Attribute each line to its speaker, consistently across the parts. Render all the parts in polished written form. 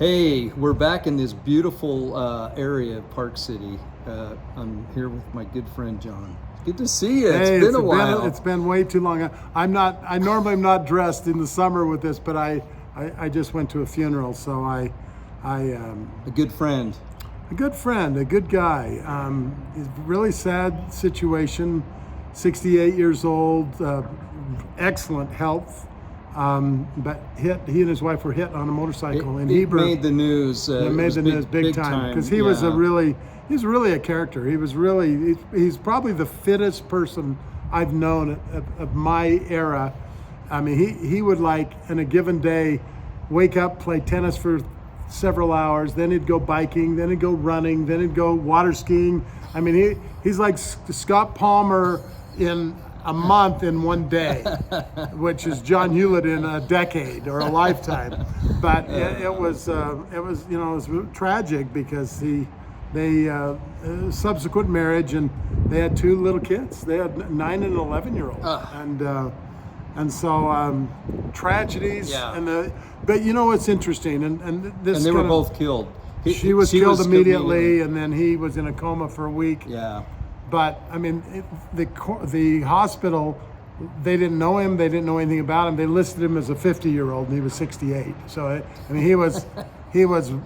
Speaker 1: Hey, we're back in this beautiful area of Park City. I'm here with my good friend John. Good to see you.
Speaker 2: Hey,
Speaker 1: It's been a while.
Speaker 2: It's been way too long. I normally am not dressed in the summer with this, but I just went to a funeral, so
Speaker 1: A good friend.
Speaker 2: a good friend, a good guy. It's a really sad situation. 68 years old, excellent health. But he and his wife were hit on a motorcycle in Heber.
Speaker 1: It made the news.
Speaker 2: It made the news big time because he was he's really a character. He's probably the fittest person I've known of my era. I mean, he would, like, in a given day, wake up, play tennis for several hours, then he'd go biking, then he'd go running, then he'd go water skiing. I mean, he's like Scott Palmer in a month in one day, which is John Hewlett in a decade or a lifetime. But it was tragic because they subsequent marriage, and they had two little kids. They had 9 and 11-year-old, and so tragedies.
Speaker 1: Yeah.
Speaker 2: But you know what's interesting, and this
Speaker 1: And they were both killed.
Speaker 2: She was killed immediately, and then he was in a coma for a week.
Speaker 1: Yeah.
Speaker 2: But I mean, the hospital, they didn't know him. They didn't know anything about him. They listed him as a 50-year-old, and he was 68. So I mean, he was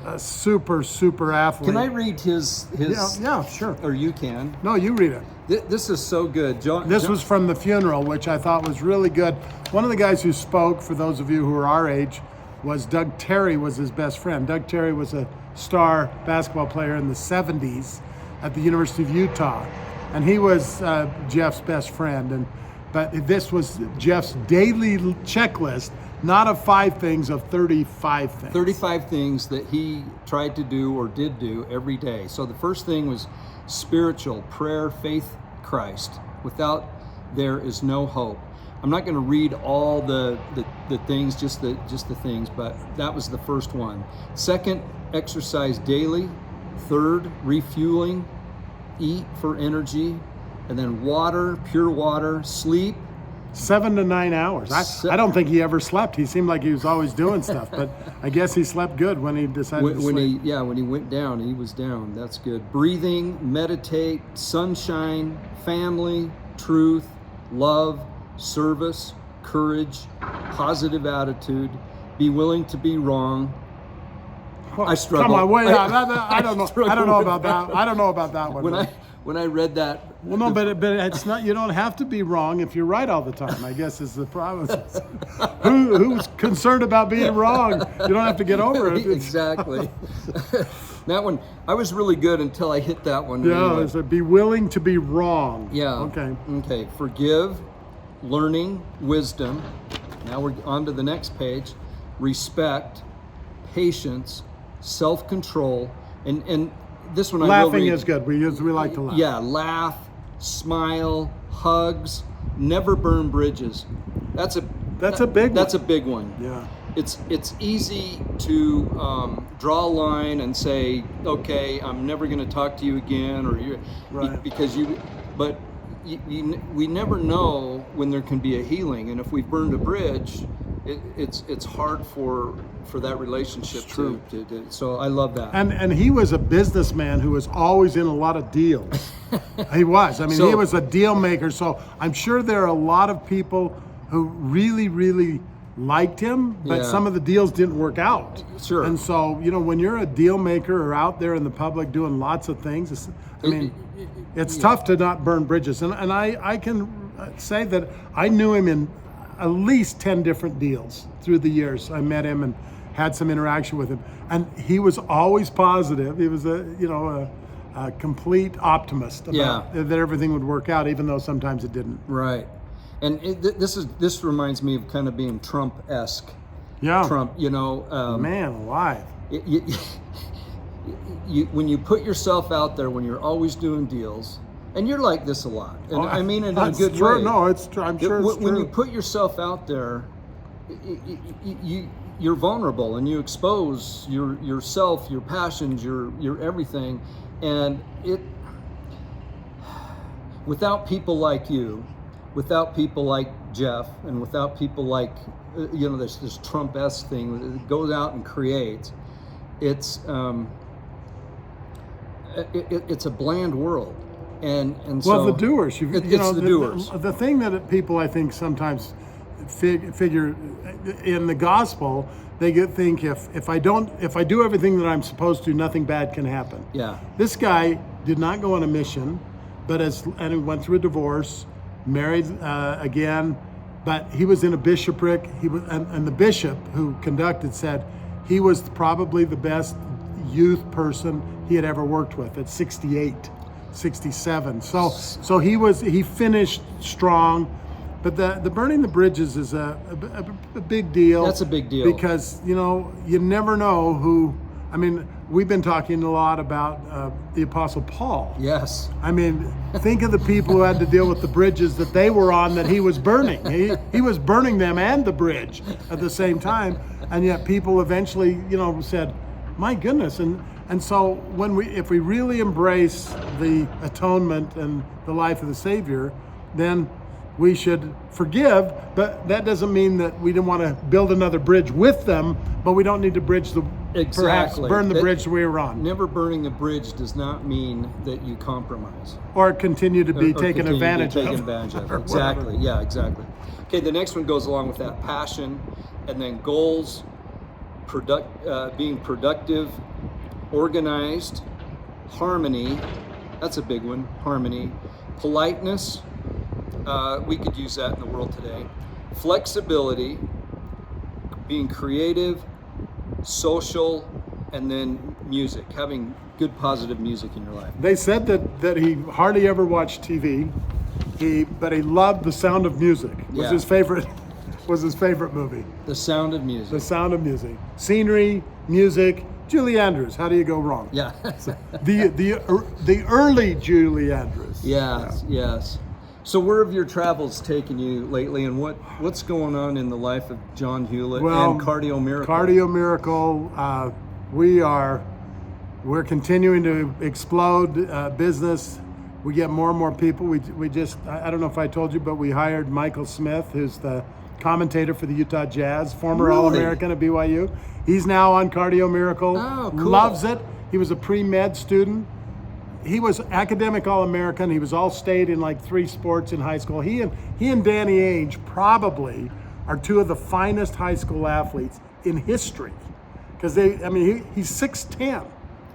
Speaker 2: a super athlete.
Speaker 1: Can I read his?
Speaker 2: Yeah, sure.
Speaker 1: Or you can.
Speaker 2: No, you read it.
Speaker 1: This is so good, John.
Speaker 2: This was from the funeral, which I thought was really good. One of the guys who spoke, for those of you who are our age, was Doug Terry. Was his best friend. Doug Terry was a star basketball player in the 70s at the University of Utah. And he was Jeff's best friend, but this was Jeff's daily checklist, not of 5 things, of 35 things.
Speaker 1: 35 things that he tried to do or did do every day. So the first thing was spiritual, prayer, faith, Christ. Without there is no hope. I'm not going to read all the things, just the things, but that was the first one. Second, exercise daily. Third, refueling. Eat for energy, and then water, pure water, sleep.
Speaker 2: 7 to 9 hours. I don't think he ever slept. He seemed like he was always doing stuff, but I guess he slept good when he decided to sleep.
Speaker 1: When he went down, he was down. That's good. Breathing, meditate, sunshine, family, truth, love, service, courage, positive attitude, be willing to be wrong. I struggle.
Speaker 2: Come on, wait. I don't know. I don't know about that. I don't know about that one.
Speaker 1: When I read that.
Speaker 2: Well, no, but it's not. You don't have to be wrong if you're right all the time, I guess, is the problem. Who's concerned about being wrong? You don't have to get over it.
Speaker 1: Exactly. That one, I was really good until I hit that one.
Speaker 2: Yeah,
Speaker 1: anyway.
Speaker 2: so be willing to be wrong.
Speaker 1: Yeah. Okay. Forgive, learning, wisdom. Now we're on to the next page. Respect, patience, self-control, and this one
Speaker 2: laughing is good. We like to laugh.
Speaker 1: Yeah, laugh, smile, hugs, never burn bridges. That's a big one. That's a big one.
Speaker 2: Yeah.
Speaker 1: It's easy to draw a line and say, okay, I'm never going to talk to you again, or you,
Speaker 2: right.
Speaker 1: But we never know when there can be a healing, and if we've burned a bridge, it's hard for that relationship to so I love that.
Speaker 2: And he was a businessman who was always in a lot of deals. He was. I mean, he was a deal maker. So I'm sure there are a lot of people who really liked him, but some of the deals didn't work out.
Speaker 1: Sure.
Speaker 2: And so, when you're a deal maker or out there in the public doing lots of things, it's tough to not burn bridges. And I can say that I knew him in at least 10 different deals through the years. I met him and had some interaction with him, and he was always positive. He was a complete optimist about that everything would work out, even though sometimes it didn't.
Speaker 1: Right. And this reminds me of kind of being Trump-esque.
Speaker 2: Yeah.
Speaker 1: Trump,
Speaker 2: man alive.
Speaker 1: When you put yourself out there, when you're always doing deals, and you're like this a lot, and I mean it in a good way.
Speaker 2: No, it's true. I'm sure it's true.
Speaker 1: When you put yourself out there, you're vulnerable, and you expose yourself, your passions, your everything, and without people like you, without people like Jeff, and without people like this Trump-esque thing that goes out and creates, it's it's a bland world, and so
Speaker 2: the doers.
Speaker 1: The doers.
Speaker 2: The thing that people, I think, sometimes figure in the gospel, they think if I do everything that I'm supposed to, nothing bad can happen.
Speaker 1: Yeah.
Speaker 2: This guy did not go on a mission, and he went through a divorce, married again, but he was in a bishopric. And the bishop who conducted said he was probably the best youth person he had ever worked with at 68, 67. So he finished strong. But the burning the bridges is a big deal.
Speaker 1: That's a big deal.
Speaker 2: Because, you never know who. I mean, we've been talking a lot about the Apostle Paul.
Speaker 1: Yes.
Speaker 2: I mean, think of the people who had to deal with the bridges that they were on that he was burning. He was burning them and the bridge at the same time. And yet people eventually, said, my goodness. And so if we really embrace the atonement and the life of the Savior, then we should forgive, but that doesn't mean that we didn't want to build another bridge with them, but we don't need to perhaps burn the bridge we were on.
Speaker 1: Never burning the bridge does not mean that you compromise.
Speaker 2: Or continue to be taken advantage of.
Speaker 1: Exactly, yeah, exactly. Okay, the next one goes along with that, passion, and then goals, being productive, organized, harmony, that's a big one, harmony, politeness, we could use that in the world today. Flexibility, being creative, social, and then music, having good positive music in your life.
Speaker 2: They said that he hardly ever watched TV, but he loved The Sound of Music. Was his favorite movie.
Speaker 1: The Sound of Music.
Speaker 2: The Sound of Music. Scenery, music. Julie Andrews, how do you go wrong?
Speaker 1: Yeah.
Speaker 2: the early Julie Andrews.
Speaker 1: Yes. So where have your travels taken you lately, and what's going on in the life of John Hewlett and Cardio Miracle?
Speaker 2: Cardio Miracle, we're continuing to explode business. We get more and more people. We just, I don't know if I told you, but we hired Michael Smith, who's the commentator for the Utah Jazz, former All-American at BYU. He's now on Cardio Miracle.
Speaker 1: Oh, cool.
Speaker 2: Loves it. He was a pre-med student. He was academic All-American. He was All-State in like 3 sports in high school. He and Danny Ainge probably are 2 of the finest high school athletes in history. Because he's 6'10".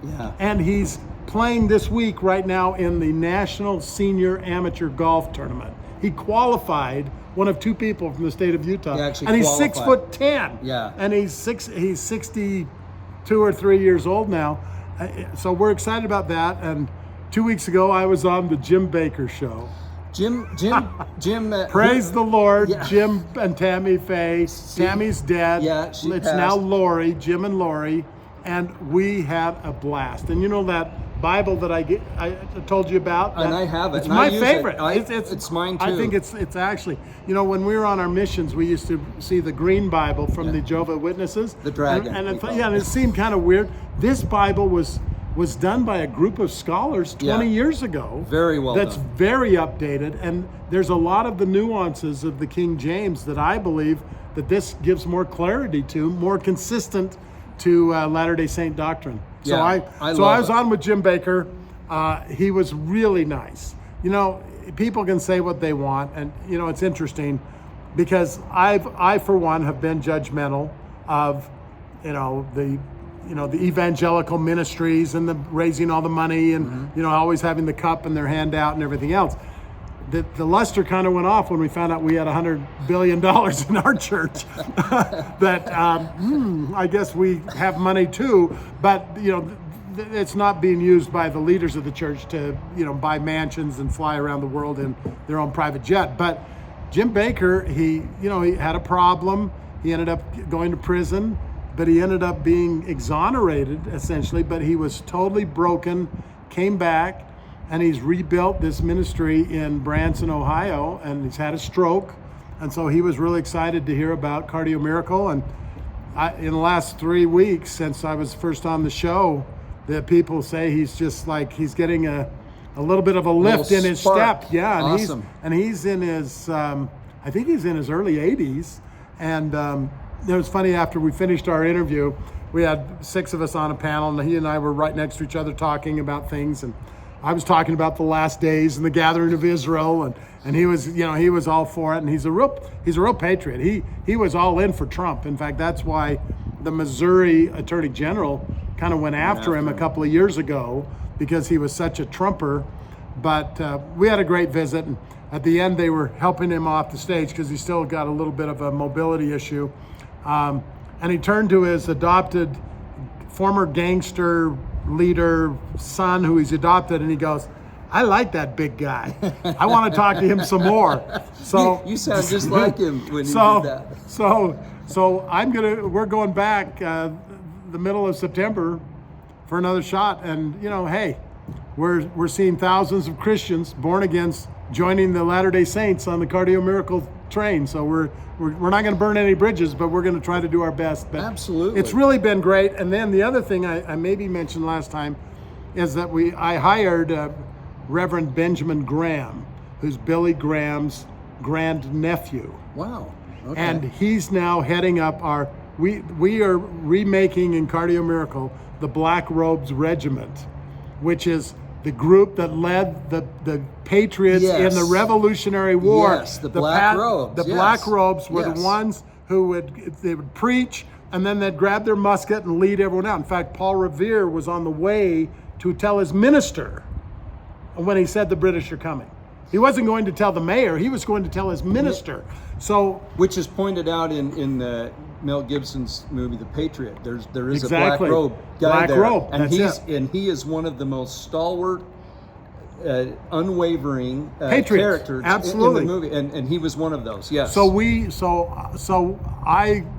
Speaker 1: Yeah.
Speaker 2: And he's playing this week right now in the National Senior Amateur Golf Tournament. He qualified, one of 2 people from the state of Utah. And he's 6'10".
Speaker 1: Yeah.
Speaker 2: And he's 62 or 3 years old now. So we're excited about that. And 2 weeks ago, I was on the Jim Baker show.
Speaker 1: Jim.
Speaker 2: Praise the Lord, yeah. Jim and Tammy Faye. Tammy's dead.
Speaker 1: Yeah,
Speaker 2: it's
Speaker 1: passed.
Speaker 2: Now Lori, Jim and Lori, and we had a blast. And you know that Bible that I told you about?
Speaker 1: And I have it.
Speaker 2: It's my favorite.
Speaker 1: It's mine too.
Speaker 2: I think it's actually, when we were on our missions, we used to see the green Bible from the Jehovah's Witnesses.
Speaker 1: The dragon.
Speaker 2: And it seemed kind of weird. This Bible was done by a group of scholars 20 years ago.
Speaker 1: Very well
Speaker 2: That's
Speaker 1: done.
Speaker 2: Very updated. And there's a lot of the nuances of the King James that I believe that this gives more clarity to, more consistent to Latter-day Saint doctrine. So
Speaker 1: I
Speaker 2: was on with Jim Baker. He was really nice. People can say what they want, and it's interesting because I for one have been judgmental of the evangelical ministries and the raising all the money and always having the cup in their hand out and everything else. The luster kind of went off when we found out we had $100 billion in our church. That I guess we have money too, but it's not being used by the leaders of the church to buy mansions and fly around the world in their own private jet. But Jim Baker, he had a problem. He ended up going to prison, but he ended up being exonerated essentially. But he was totally broken, came back. And he's rebuilt this ministry in Branson, Ohio, and he's had a stroke. And so he was really excited to hear about Cardio Miracle. And in the last 3 weeks, since I was first on the show, that people say he's just like, he's getting a little bit of a lift in his step. Yeah, and
Speaker 1: awesome.
Speaker 2: he's in his, I think he's in his early 80s. And it was funny, after we finished our interview, we had 6 of us on a panel, and he and I were right next to each other talking about things. And I was talking about the last days and the gathering of Israel, and he was, he was all for it. And he's a real patriot. He was all in for Trump. In fact, that's why the Missouri Attorney General kind of went after him a couple of years ago, because he was such a Trumper. But we had a great visit, and at the end they were helping him off the stage because he still got a little bit of a mobility issue. And he turned to his adopted former gangster leader son, who he's adopted, and he goes, "I like that big guy. I want to talk to him some more." So
Speaker 1: you sound just like him when you did that.
Speaker 2: So we're going back the middle of September for another shot, and hey, we're seeing thousands of Christians, born agains, joining the Latter-day Saints on the Cardio Miracle train. So we're not going to burn any bridges, but we're going to try to do our best. But
Speaker 1: absolutely,
Speaker 2: it's really been great. And then the other thing I maybe mentioned last time is that I hired Reverend Benjamin Graham, who's Billy Graham's grandnephew.
Speaker 1: Wow. Okay.
Speaker 2: And he's now heading up we are remaking in Cardio Miracle the Black Robes Regiment, which is the group that led the Patriots in the Revolutionary War.
Speaker 1: Yes, the Black Robes.
Speaker 2: The Black Robes were the ones who would preach, and then they'd grab their musket and lead everyone out. In fact, Paul Revere was on the way to tell his minister when he said the British are coming. He wasn't going to tell the mayor, he was going to tell his minister. So,
Speaker 1: which is pointed out in the Mel Gibson's movie The Patriot. There is a black robe guy there, and he is one of the most stalwart, unwavering characters in the movie, and he was one of those. Yes.
Speaker 2: So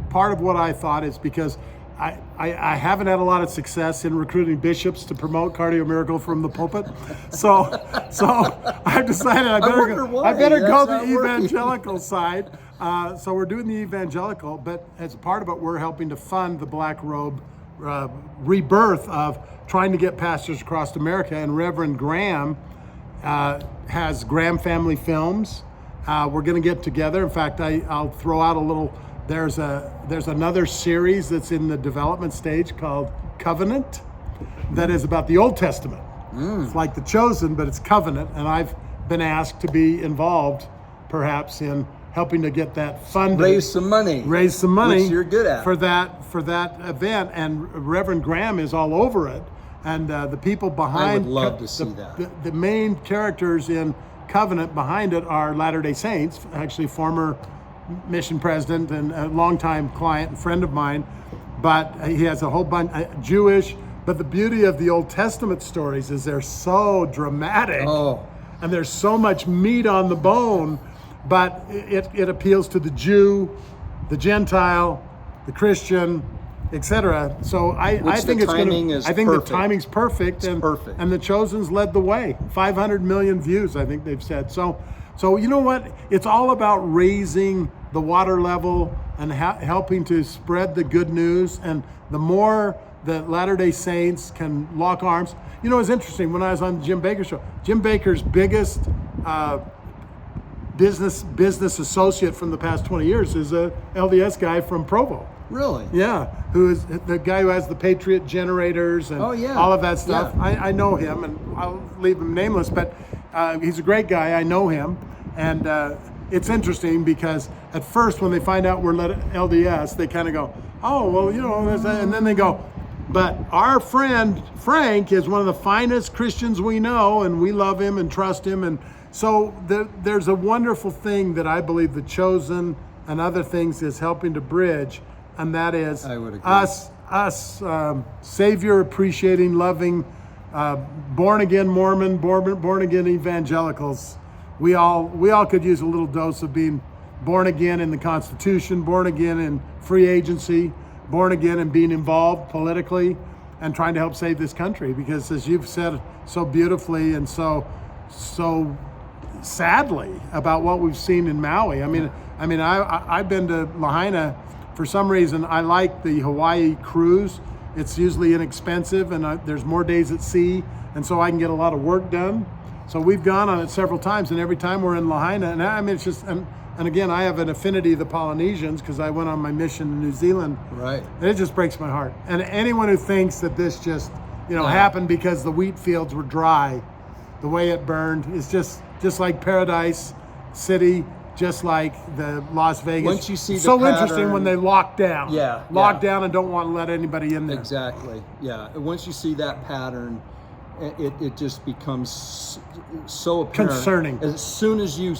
Speaker 2: part of what I thought is because I haven't had a lot of success in recruiting bishops to promote Cardio Miracle from the pulpit. So I've decided I better go the evangelical side. So we're doing the evangelical, but as part of it, we're helping to fund the Black Robe rebirth of trying to get pastors across America. And Reverend Graham has Graham Family Films. We're going to get together. In fact, I'll throw out a little. There's another series that's in the development stage called Covenant, that is about the Old Testament. It's like The Chosen, but it's Covenant, and I've been asked to be involved, perhaps, in helping to get that funded.
Speaker 1: Raise some money. Which you're good at.
Speaker 2: For that event, and Reverend Graham is all over it, and the people behind.
Speaker 1: I would love to see that.
Speaker 2: The main characters in Covenant behind it are Latter-day Saints, actually former mission president and a longtime client and friend of mine, but he has a whole bunch Jewish. But the beauty of the Old Testament stories is they're so dramatic, and there's so much meat on the bone. But it appeals to the Jew, the Gentile, the Christian, etc. So I think the timing's perfect.
Speaker 1: Perfect.
Speaker 2: And The Chosen's led the way. 500 million views, I think they've said. So you know what? It's all about raising the water level and helping to spread the good news. And the more that Latter-day Saints can lock arms. It's interesting, when I was on the Jim Bakker show, Jim Bakker's biggest business associate from the past 20 years is a LDS guy from Provo.
Speaker 1: Really?
Speaker 2: Yeah, who is the guy who has the Patriot generators and all of that stuff. Yeah. I know him, and I'll leave him nameless, but he's a great guy. I know him, and it's interesting because at first when they find out we're LDS, they kind of go, oh, well, and then they go, but our friend Frank is one of the finest Christians we know, and we love him and trust him. And so there's a wonderful thing that I believe The Chosen and other things is helping to bridge, and that is us Savior appreciating, loving, born again Mormon, born again evangelicals. We all could use a little dose of being born again in the Constitution, born again in free agency, born again and being involved politically and trying to help save this country. Because as you've said so beautifully and so sadly about what we've seen in Maui. I've been to Lahaina. For some reason, I like the Hawaii cruise. It's usually inexpensive, and there's more days at sea, and so I can get a lot of work done. So we've gone on it several times, and every time we're in Lahaina, and it's just, and And again, I have an affinity to the Polynesians because I went on my mission in New Zealand.
Speaker 1: Right.
Speaker 2: And it just breaks my heart. And anyone who thinks that this just, happened because the wheat fields were dry, the way it burned, is just like Paradise City, just like the Las Vegas.
Speaker 1: Once you see the
Speaker 2: so
Speaker 1: pattern,
Speaker 2: interesting when they lock down.
Speaker 1: Yeah.
Speaker 2: Lock down and don't want to let anybody in there.
Speaker 1: Exactly. Yeah. Once you see that pattern, it just becomes so apparent.
Speaker 2: Concerning.
Speaker 1: As soon as you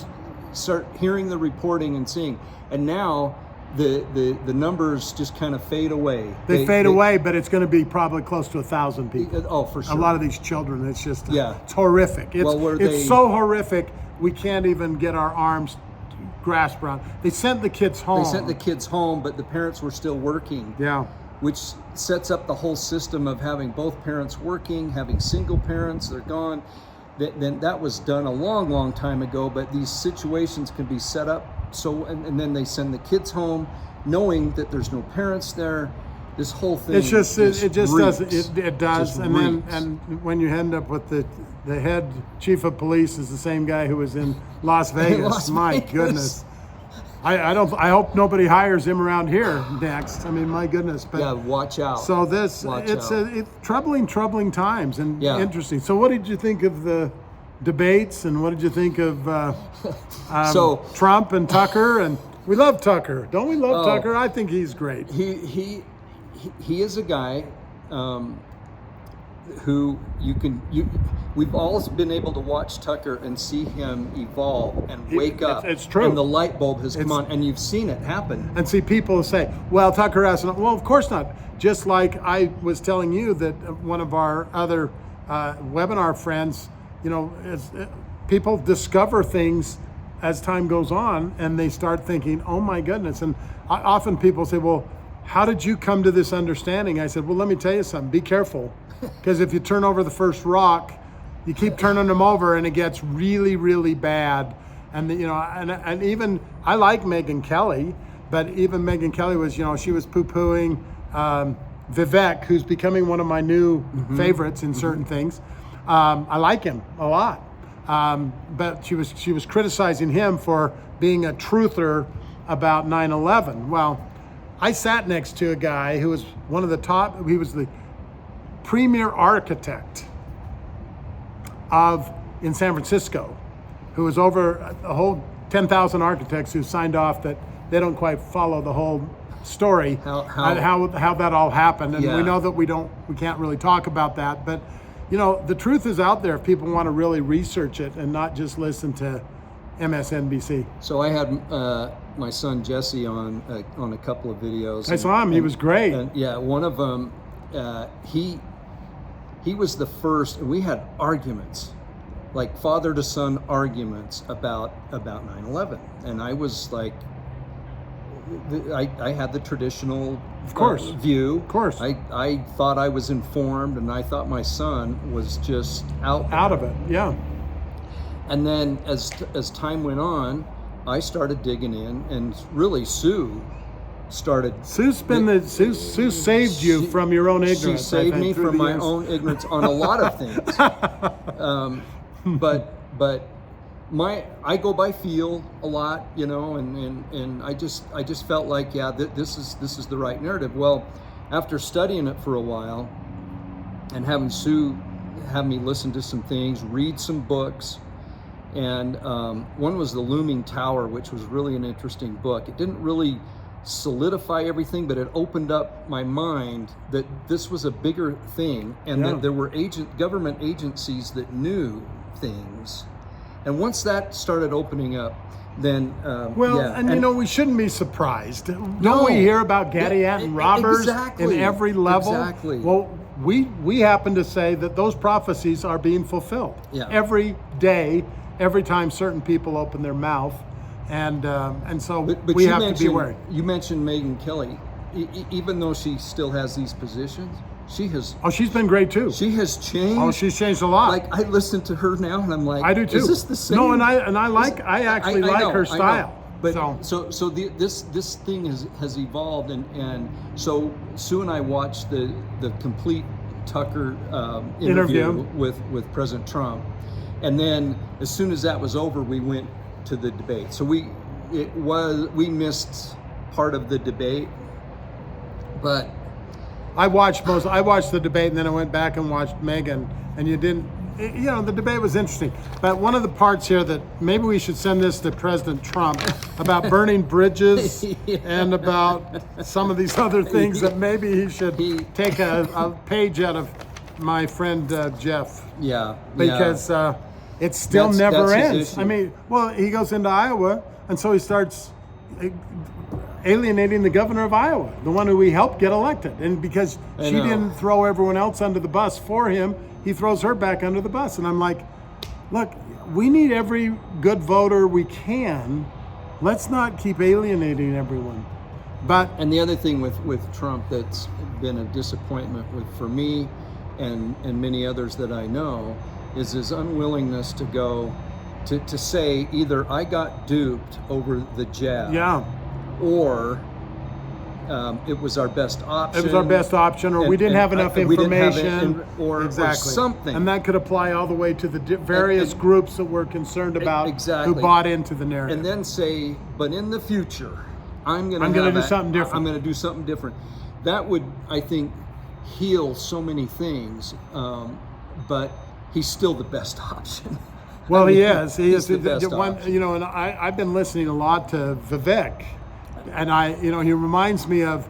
Speaker 1: start hearing the reporting and seeing, and now the numbers just kind of fade away.
Speaker 2: They fade away, but it's going to be probably close to 1,000 people.
Speaker 1: Oh, for sure.
Speaker 2: A lot of these children, it's just it's horrific.
Speaker 1: It's
Speaker 2: so horrific we can't even get our arms grasped around. They sent the kids home.
Speaker 1: But the parents were still working.
Speaker 2: Yeah.
Speaker 1: Which sets up the whole system of having both parents working, having single parents, they're gone. Then that was done a long, long time ago, but these situations can be set up and then they send the kids home knowing that there's no parents there. This whole thing
Speaker 2: it just does
Speaker 1: Just
Speaker 2: and
Speaker 1: reeks.
Speaker 2: then when you end up with the head chief of police is the same guy who was in Las Vegas. My goodness. I hope nobody hires him around here next. I mean, my goodness. But
Speaker 1: yeah, watch out.
Speaker 2: So it's troubling times and interesting. So what did you think of the debates, and what did you think of Trump and Tucker? And we love Tucker, don't we? Love Tucker. I think he's great.
Speaker 1: He is a guy who we've all been able to watch Tucker and see him evolve and wake up.
Speaker 2: It's true.
Speaker 1: And the light bulb has come on, and you've seen it happen.
Speaker 2: And see people say, well, Tucker hasn't. Well, of course not. Just like I was telling you that one of our other webinar friends, people discover things as time goes on, and they start thinking, oh my goodness. And often people say, well, how did you come to this understanding? I said, well, let me tell you something. Be careful, because if you turn over the first rock, you keep turning them over, and it gets really, really bad. And and even I like Megyn Kelly, but even Megyn Kelly was, she was poo-pooing Vivek, who's becoming one of my new favorites in certain things. I like him a lot, but she was criticizing him for being a truther about 9/11. Well, I sat next to a guy who was one of the top. He was the premier architect in San Francisco, who was over a whole 10,000 architects who signed off that they don't quite follow the whole story, how that all happened. And we know that we can't really talk about that, but the truth is out there if people want to really research it and not just listen to MSNBC.
Speaker 1: So I had my son Jesse on a couple of videos.
Speaker 2: I saw him. He was great.
Speaker 1: And one of them, he was the first, and we had arguments, like father to son arguments about 9/11, and I was like, I had the traditional view.
Speaker 2: Of course.
Speaker 1: I thought I was informed, and I thought my son was just out
Speaker 2: of it. Yeah.
Speaker 1: And then as time went on, I started digging in, and really Sue started.
Speaker 2: Sue saved you from your own ignorance.
Speaker 1: She saved me from my own ignorance on a lot of things. But I go by feel a lot, and I just felt like this is the right narrative. Well, after studying it for a while, and having Sue have me listen to some things, read some books. And one was The Looming Tower, which was really an interesting book. It didn't really solidify everything, but it opened up my mind that this was a bigger thing, and that there were government agencies that knew things. And once that started opening up, then
Speaker 2: we shouldn't be surprised. Don't we hear about Gadianton robbers in every level?
Speaker 1: Exactly.
Speaker 2: Well, we happen to say that those prophecies are being fulfilled every day. Every time certain people open their mouth, and so we have to be worried.
Speaker 1: You mentioned Megyn Kelly, even though she still has these positions, she has.
Speaker 2: Oh, she's been great too.
Speaker 1: She has changed.
Speaker 2: Oh, she's changed a lot.
Speaker 1: Like I listen to her now, and I'm like,
Speaker 2: I do too.
Speaker 1: Is this the same?
Speaker 2: No, I actually like her style.
Speaker 1: But this thing has evolved, and so Sue and I watched the complete Tucker interview with President Trump. And then as soon as that was over, we went to the debate. So we missed part of the debate, but
Speaker 2: I watched the debate, and then I went back and watched Megan, and you didn't. You know, the debate was interesting, but one of the parts here that maybe we should send this to President Trump about burning bridges and about some of these other things that maybe he should take a page out of my friend Jeff.
Speaker 1: Yeah.
Speaker 2: Because it still never ends. I mean, well, he goes into Iowa, and so he starts alienating the governor of Iowa, the one who we helped get elected. And because she didn't throw everyone else under the bus for him, he throws her back under the bus. And I'm like, look, we need every good voter we can. Let's not keep alienating everyone.
Speaker 1: And the other thing with Trump that's been a disappointment for me and many others that I know is his unwillingness to go to say either I got duped over the jab, or it was our best option.
Speaker 2: It was our best option, or we didn't have enough information,
Speaker 1: or something.
Speaker 2: And that could apply all the way to the various groups that we're concerned about, who bought into the narrative.
Speaker 1: And then say, but in the future, I'm going
Speaker 2: to do something different.
Speaker 1: I'm going to do something different. That would, I think, heal so many things, but he's still the best option.
Speaker 2: Well, he is. He is
Speaker 1: the best option.
Speaker 2: You know, and I've been listening a lot to Vivek. And he reminds me of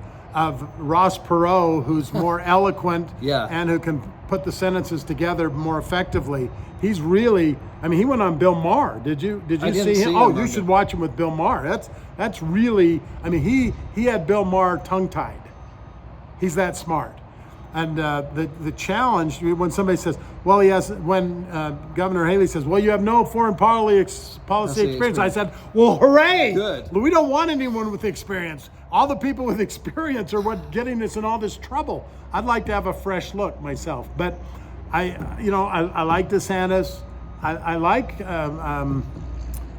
Speaker 2: Ross Perot, who's more eloquent and who can put the sentences together more effectively. He's really, he went on Bill Maher. Did you see him? Oh, you should watch him with Bill Maher. That's really, he had Bill Maher tongue-tied. He's that smart. And the challenge, when somebody says, when Governor Haley says, well, you have no foreign policy experience. I said, well, hooray!
Speaker 1: Good.
Speaker 2: We don't want anyone with experience. All the people with experience are what getting us in all this trouble. I'd like to have a fresh look myself. But I like DeSantis. I like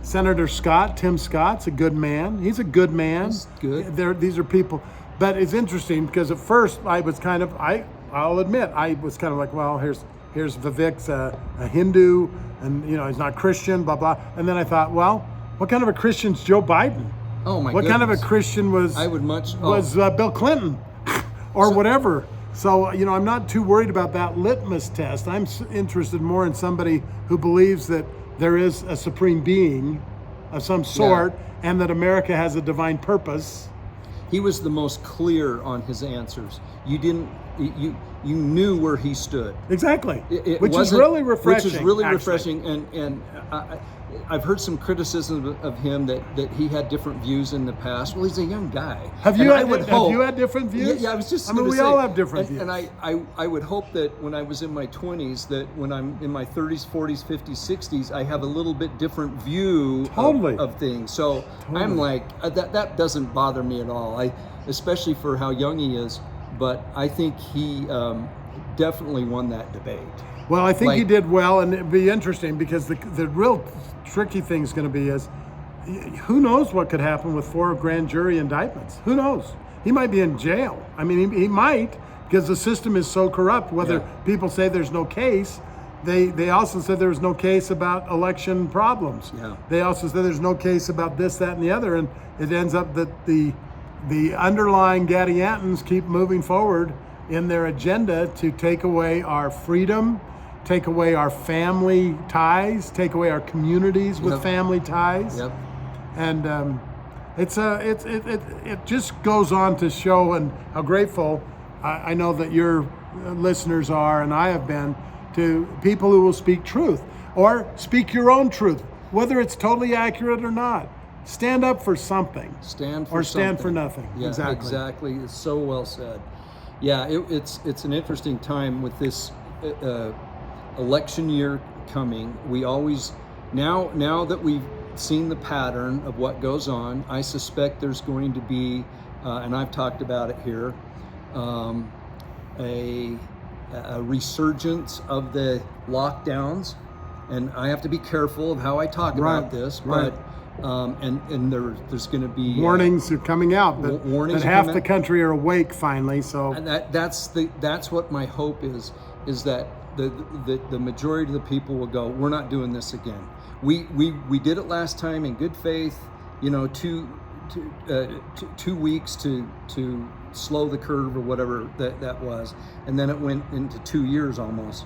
Speaker 2: Senator Scott. Tim Scott's a good man. He's a good man.
Speaker 1: He's good.
Speaker 2: These are people. But it's interesting because at first I was I'll admit, I was kind of like, well, here's Vivek's a Hindu, and he's not Christian, blah blah. And then I thought, well, what kind of a Christian's Joe Biden?
Speaker 1: Oh my!
Speaker 2: What kind of a Christian was Bill Clinton, or whatever? So I'm not too worried about that litmus test. I'm interested more in somebody who believes that there is a supreme being of some sort, and that America has a divine purpose.
Speaker 1: He was the most clear on his answers. You knew where he stood.
Speaker 2: Exactly. Which is really refreshing.
Speaker 1: And I've heard some criticism of him that he had different views in the past. Well, he's a young guy.
Speaker 2: Have you had different views?
Speaker 1: Yeah, I was just
Speaker 2: we all have different views.
Speaker 1: And I would hope that when I was in my 20s, that when I'm in my 30s, 40s, 50s, 60s, I have a little bit different view of things. So I'm like, that doesn't bother me at all. Especially for how young he is. But I think he definitely won that debate.
Speaker 2: Well, I think he did well, and it'd be interesting because the real tricky thing is going to be is, who knows what could happen with 4 grand jury indictments? Who knows? He might be in jail. He might, because the system is so corrupt. Whether people say there's no case, they also said there was no case about election problems.
Speaker 1: Yeah.
Speaker 2: They also said there's no case about this, that, and the other, and it ends up that the underlying Gadiantons keep moving forward in their agenda to take away our freedom, take away our family ties, take away our communities with family ties.
Speaker 1: Yep.
Speaker 2: And it just goes on to show and how grateful I know that your listeners are, and I have been, to people who will speak truth or speak your own truth, whether it's totally accurate or not. Stand up for something. Stand for nothing.
Speaker 1: Yeah, exactly. It's so well said. Yeah, it's an interesting time with this election year coming. We always now that we've seen the pattern of what goes on, I suspect there's going to be, and I've talked about it here, a resurgence of the lockdowns, and I have to be careful of how I talk about this, but. And there's going to be
Speaker 2: warnings are coming out that half the country are awake finally. So
Speaker 1: and that's what my hope is that the majority of the people will go, we're not doing this again. We did it last time in good faith, 2 weeks to slow the curve or whatever that was, and then it went into 2 years almost.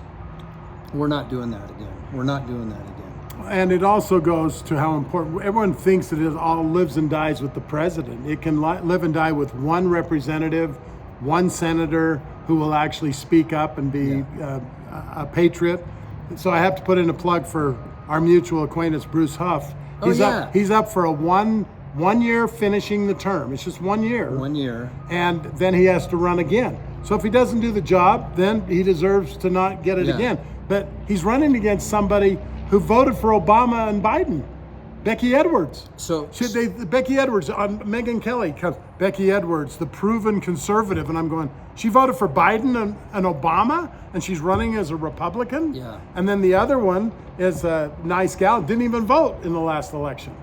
Speaker 1: We're not doing that again. We're not doing that again.
Speaker 2: And it also goes to how important, everyone thinks that it all lives and dies with the president. It can live and die with one representative, one senator who will actually speak up and be a patriot. So I have to put in a plug for our mutual acquaintance, Bruce Huff. He's up for a one year finishing the term. It's just 1 year.
Speaker 1: 1 year.
Speaker 2: And then he has to run again. So if he doesn't do the job, then he deserves to not get it again. But he's running against somebody who voted for Obama and Biden, Becky Edwards.
Speaker 1: So
Speaker 2: Becky Edwards on Megyn Kelly comes. Becky Edwards, the proven conservative, and I'm going. She voted for Biden and Obama, and she's running as a Republican.
Speaker 1: Yeah.
Speaker 2: And then the other one is a nice gal, didn't even vote in the last election.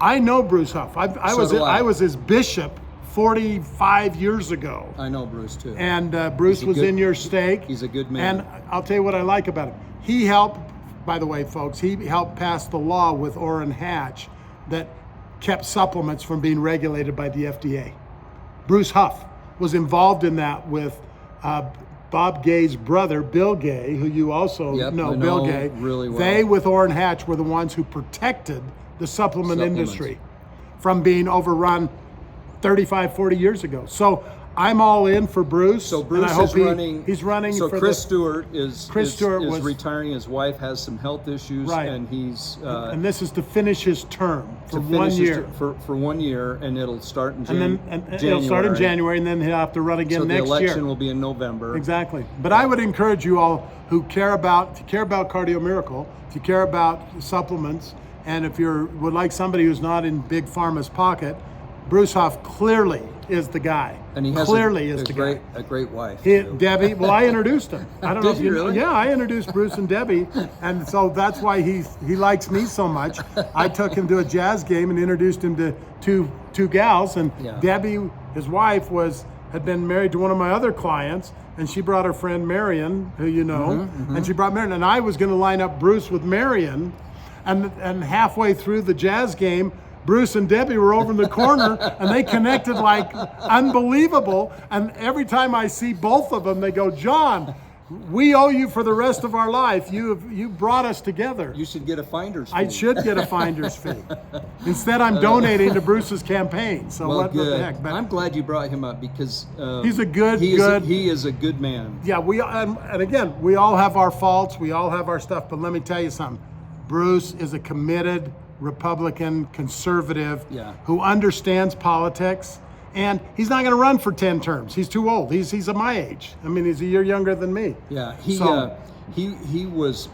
Speaker 2: I know Bruce Huff. I was his bishop 45 years ago.
Speaker 1: I know Bruce too.
Speaker 2: And Bruce was in your stake.
Speaker 1: He's a good man.
Speaker 2: And I'll tell you what I like about him. He helped, by the way, folks, he helped pass the law with Orrin Hatch that kept supplements from being regulated by the FDA. Bruce Huff was involved in that with Bob Gay's brother, Bill Gay, who you also know, Bill Gay.
Speaker 1: Really well.
Speaker 2: They, with Orrin Hatch, were the ones who protected the supplement industry from being overrun 35, 40 years ago. So I'm all in for Bruce.
Speaker 1: So Bruce is running.
Speaker 2: He's running.
Speaker 1: So
Speaker 2: for
Speaker 1: Chris Stewart is
Speaker 2: was
Speaker 1: retiring. His wife has some health issues, and he's.
Speaker 2: And this is to finish his term for 1 year.
Speaker 1: For 1 year, and it'll start in January.
Speaker 2: And it'll start in January, and then he'll have to run again next year.
Speaker 1: So the election will be in November.
Speaker 2: Exactly. But I would encourage you all who care about Cardio Miracle, if you care about supplements, and if you would like somebody who's not in Big Pharma's pocket, Bruce Huff clearly is the guy.
Speaker 1: And he has a great wife.
Speaker 2: Debbie, well, I introduced him. I don't know if you
Speaker 1: really?
Speaker 2: Yeah, I introduced Bruce and Debbie, and so that's why he likes me so much. I took him to a jazz game and introduced him to two gals, and Debbie, his wife, had been married to one of my other clients, and she brought her friend Marion, who you know, and she brought Marion, and I was going to line up Bruce with Marion, and halfway through the jazz game, Bruce and Debbie were over in the corner, and they connected like unbelievable. And every time I see both of them, they go, "John, we owe you for the rest of our life. You brought us together."
Speaker 1: You should get a finder's fee.
Speaker 2: I should get a finder's fee. Instead, I'm donating to Bruce's campaign. So what the heck? But
Speaker 1: I'm glad you brought him up because
Speaker 2: he's a good.
Speaker 1: He is a good man.
Speaker 2: Yeah, and again, we all have our faults. We all have our stuff. But let me tell you something. Bruce is a committed Republican conservative who understands politics, and he's not going to run for 10 terms. He's too old. He's of my age. I mean, he's a year younger than me.
Speaker 1: Yeah, he was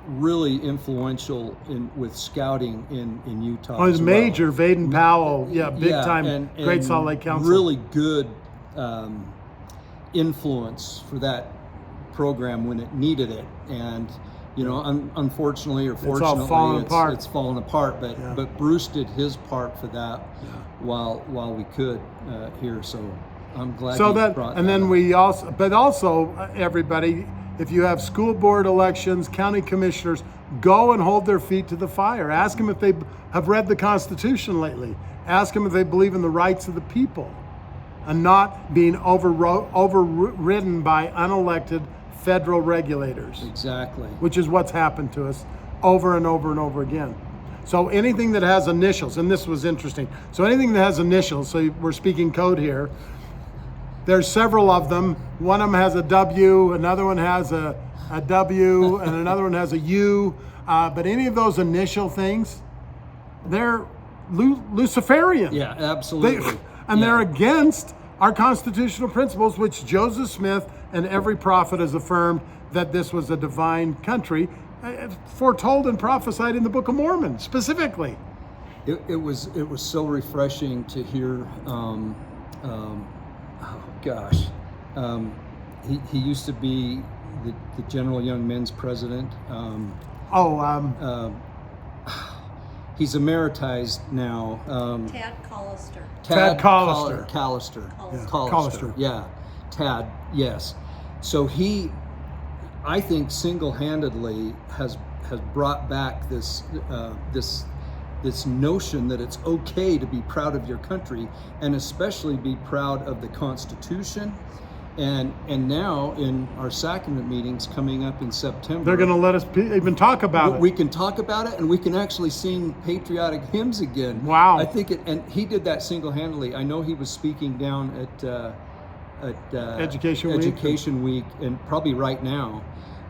Speaker 1: really influential with scouting in Utah.
Speaker 2: Oh, he's major, Vaden Powell, big time, and Great Salt Lake Council.
Speaker 1: Really good influence for that program when it needed it, and. You know, unfortunately or fortunately, it's fallen apart. But Bruce did his part for that while we could here. So I'm glad. So that brought and that then up.
Speaker 2: But also everybody, if you have school board elections, county commissioners, go and hold their feet to the fire. Ask them if they have read the Constitution lately. Ask them if they believe in the rights of the people, and not being overridden by unelected federal regulators.
Speaker 1: Exactly.
Speaker 2: Which is what's happened to us over and over and over again. So anything that has initials, and this was interesting. So anything that has initials, so we're speaking code here, there's several of them. One of them has a W, another one has a W, and another one has a U. But any of those initial things, they're Luciferian.
Speaker 1: Yeah, absolutely.
Speaker 2: They're against our constitutional principles, which Joseph Smith and every prophet has affirmed that this was a divine country, foretold and prophesied in the Book of Mormon specifically.
Speaker 1: It was so refreshing to hear. He used to be the General Young Men's president. He's emeritused now.
Speaker 3: Tad Collister.
Speaker 2: Tad Collister.
Speaker 1: Collister. Yeah, Tad. Yes. So he, I think, single-handedly has brought back this this notion that it's okay to be proud of your country, and especially be proud of the Constitution. And now in our sacrament meetings coming up in September,
Speaker 2: they're going to let us even talk about it.
Speaker 1: We can talk about it, and we can actually sing patriotic hymns again.
Speaker 2: Wow!
Speaker 1: I think and he did that single-handedly. I know he was speaking down at Education Week, and probably right now.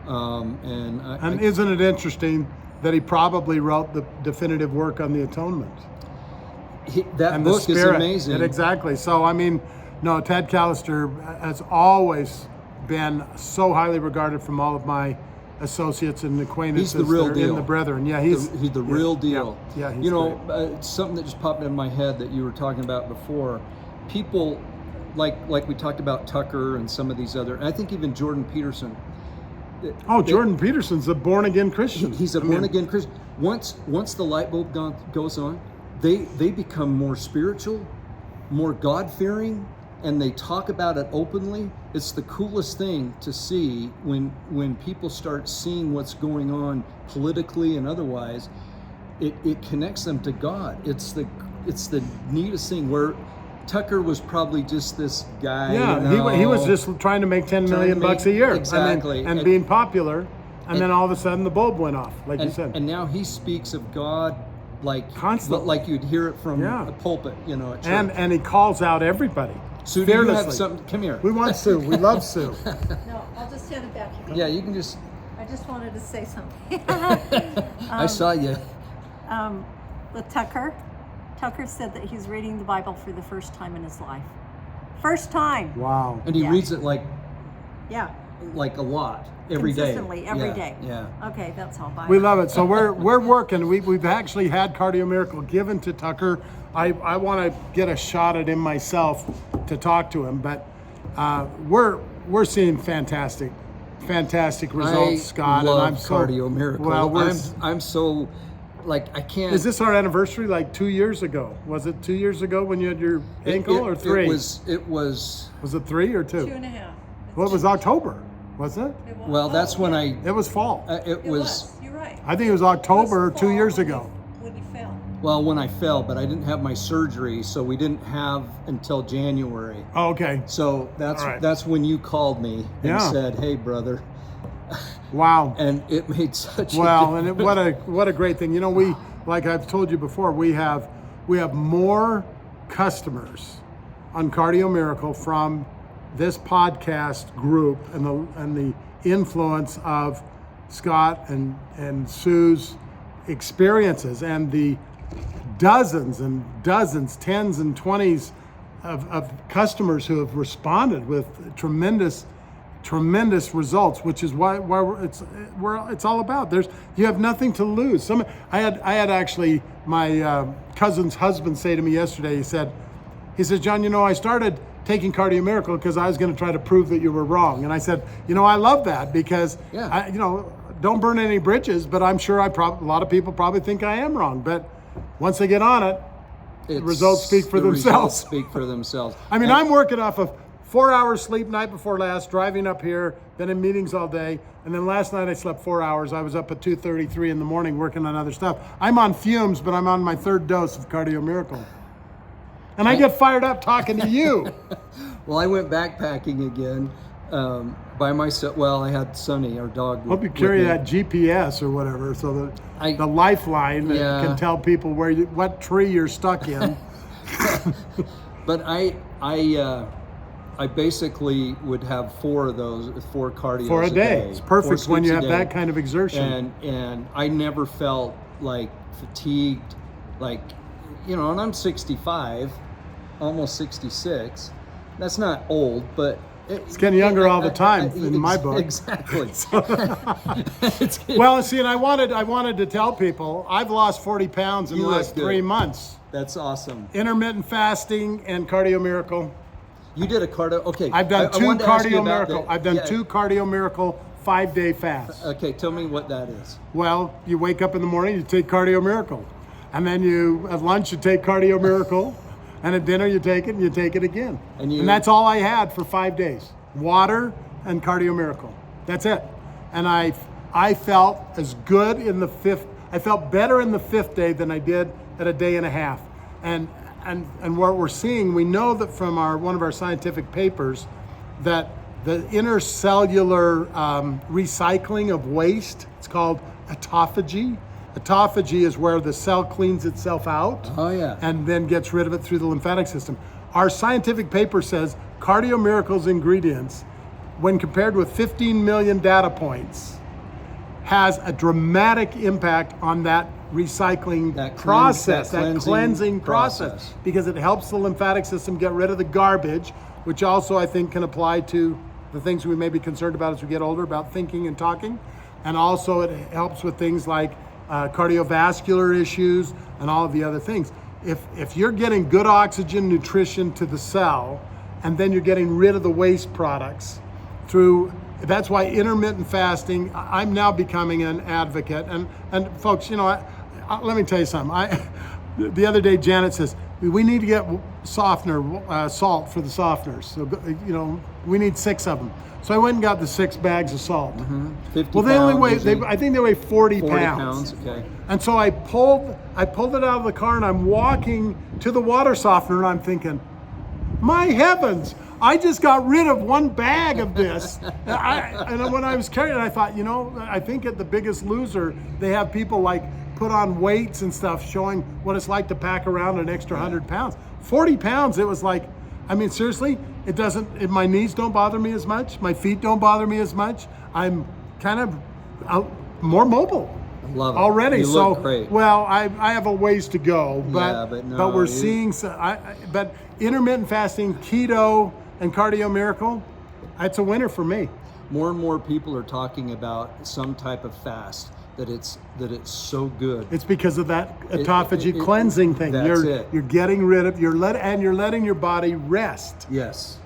Speaker 1: And
Speaker 2: isn't it interesting that he probably wrote the definitive work on the atonement?
Speaker 1: That book is amazing.
Speaker 2: Exactly. So I mean. No, Ted Callister has always been so highly regarded from all of my associates and acquaintances.
Speaker 1: He's the real deal.
Speaker 2: In the brethren. Yeah, he's
Speaker 1: the real deal.
Speaker 2: Yeah, he's
Speaker 1: something that just popped in my head that you were talking about before. People like we talked about Tucker and some of these other, and I think even Jordan Peterson.
Speaker 2: Jordan Peterson's a born again Christian.
Speaker 1: He's a born again Christian. Once the light bulb goes on, they become more spiritual, more God-fearing. And they talk about it openly. It's the coolest thing to see when people start seeing what's going on politically and otherwise. It connects them to God. It's the neatest thing. Where Tucker was probably just this guy.
Speaker 2: Yeah, he was just trying to make $10 million bucks a year.
Speaker 1: Exactly.
Speaker 2: And being popular. And then all of a sudden the bulb went off, like you said.
Speaker 1: And now he speaks of God like
Speaker 2: constantly,
Speaker 1: like you'd hear it from a pulpit, at church.
Speaker 2: And he calls out everybody.
Speaker 1: Sue, do you have something? Come here.
Speaker 2: We want Sue. We love Sue.
Speaker 3: No, I'll just hand it back here.
Speaker 1: Yeah, you can just.
Speaker 3: I just wanted to say something.
Speaker 1: I saw you.
Speaker 3: With Tucker said that he's reading the Bible for the first time in his life. First time.
Speaker 2: Wow.
Speaker 1: And he reads it like
Speaker 3: a
Speaker 1: lot every day.
Speaker 3: Consistently, every day.
Speaker 1: Yeah.
Speaker 3: Okay, that's all. Bye.
Speaker 2: We love it. So we're working. We've actually had Cardio Miracle given to Tucker. I want to get a shot at him myself to talk to him, but we're seeing fantastic results, Scott.
Speaker 1: Love
Speaker 2: and I'm so
Speaker 1: Cardio Miracle.
Speaker 2: Well,
Speaker 1: I'm so I can't.
Speaker 2: Is this our anniversary? Like 2 years ago? Was it 2 years ago when you had your ankle, or 3?
Speaker 1: It was.
Speaker 2: Was it 3 or 2?
Speaker 3: 2.5.
Speaker 2: Well, it was October, wasn't it?
Speaker 3: It was.
Speaker 1: Well, that's when I.
Speaker 2: It was fall.
Speaker 1: It was.
Speaker 3: You're right.
Speaker 2: I think it was October
Speaker 3: It was
Speaker 2: 2 years
Speaker 3: fall
Speaker 2: ago.
Speaker 3: when you fell.
Speaker 1: Well, when I fell, but I didn't have my surgery, so we didn't have until January.
Speaker 2: Oh, okay.
Speaker 1: So that's when you called me and said, "Hey, brother."
Speaker 2: Wow.
Speaker 1: And it made such
Speaker 2: what a great thing. We, like I've told you before, we have more customers on Cardio Miracle from this podcast group and the influence of Scott and Sue's experiences and the dozens and dozens, 10s and 20s of customers who have responded with tremendous results, which is why it's all about. You have nothing to lose. I had actually my cousin's husband say to me yesterday. He said, "John, I started taking Cardio Miracle because I was going to try to prove that you were wrong." And I said, I love that because don't burn any bridges. But I'm sure a lot of people probably think I am wrong. But once they get on it, the results speak for themselves. I mean, I'm working off of 4 hours sleep night before last, driving up here, been in meetings all day. And then last night I slept 4 hours. I was up at 2:33 in the morning working on other stuff. I'm on fumes, but I'm on my 3rd dose of Cardio Miracle. And I get fired up talking to you.
Speaker 1: Well, I went backpacking again by myself. Well, I had Sonny, our dog.
Speaker 2: Hope you carry that GPS or whatever, so that the lifeline that can tell people what tree you're stuck in.
Speaker 1: But I basically would have 4 of those, 4 cardios
Speaker 2: for a day. It's perfect when you have that kind of exertion.
Speaker 1: And I never felt like fatigued, and I'm 65, almost 66. That's not old, but
Speaker 2: it's getting younger all the time in my book.
Speaker 1: Exactly.
Speaker 2: Well, see, and I wanted to tell people I've lost 40 pounds in the last 3 months.
Speaker 1: That's awesome.
Speaker 2: Intermittent fasting and Cardio Miracle.
Speaker 1: You did a cardio. Okay.
Speaker 2: I've done 2 Cardio Miracle. I've done 2 Cardio Miracle 5-day fasts.
Speaker 1: Okay, tell me what that is.
Speaker 2: Well, you wake up in the morning, you take Cardio Miracle, and then at lunch you take Cardio Miracle. And at dinner, you take it, and you take it again. And that's all I had for 5 days. Water and Cardio Miracle. That's it. And I felt as good in the 5th. I felt better in the 5th day than I did at a day and a half. And what we're seeing, we know that from one of our scientific papers that the intercellular recycling of waste, it's called autophagy. Autophagy is where the cell cleans itself out and then gets rid of it through the lymphatic system. Our scientific paper says Cardio Miracle's ingredients, when compared with 15 million data points, has a dramatic impact on that recycling process, that cleansing process, because it helps the lymphatic system get rid of the garbage, which also I think can apply to the things we may be concerned about as we get older, about thinking and talking. And also it helps with things like cardiovascular issues and all of the other things. If you're getting good oxygen nutrition to the cell, and then you're getting rid of the waste products that's why intermittent fasting, I'm now becoming an advocate. And folks, let me tell you something. The other day, Janet says, we need to get salt for the softeners. So, we need 6 of them. So I went and got the 6 bags of salt.
Speaker 1: 50
Speaker 2: well, they only weigh, I think they weigh 40 pounds.
Speaker 1: Okay.
Speaker 2: And so I pulled it out of the car and I'm walking to the water softener and I'm thinking, my heavens, I just got rid of 1 bag of this. And when I was carrying it, I thought, I think at the Biggest Loser, they have people like put on weights and stuff showing what it's like to pack around an extra 100 pounds. 40 pounds, it was like, seriously, my knees don't bother me as much. My feet don't bother me as much. I'm kind of more mobile.
Speaker 1: Love it.
Speaker 2: Already.
Speaker 1: You look great.
Speaker 2: Well, I have a ways to go, but we're seeing, but intermittent fasting, keto, and Cardio Miracle, it's a winner for me.
Speaker 1: More and more people are talking about some type of fast that it's so good.
Speaker 2: It's because of that autophagy cleansing thing. You're getting rid of you're letting your body rest.
Speaker 1: Yes.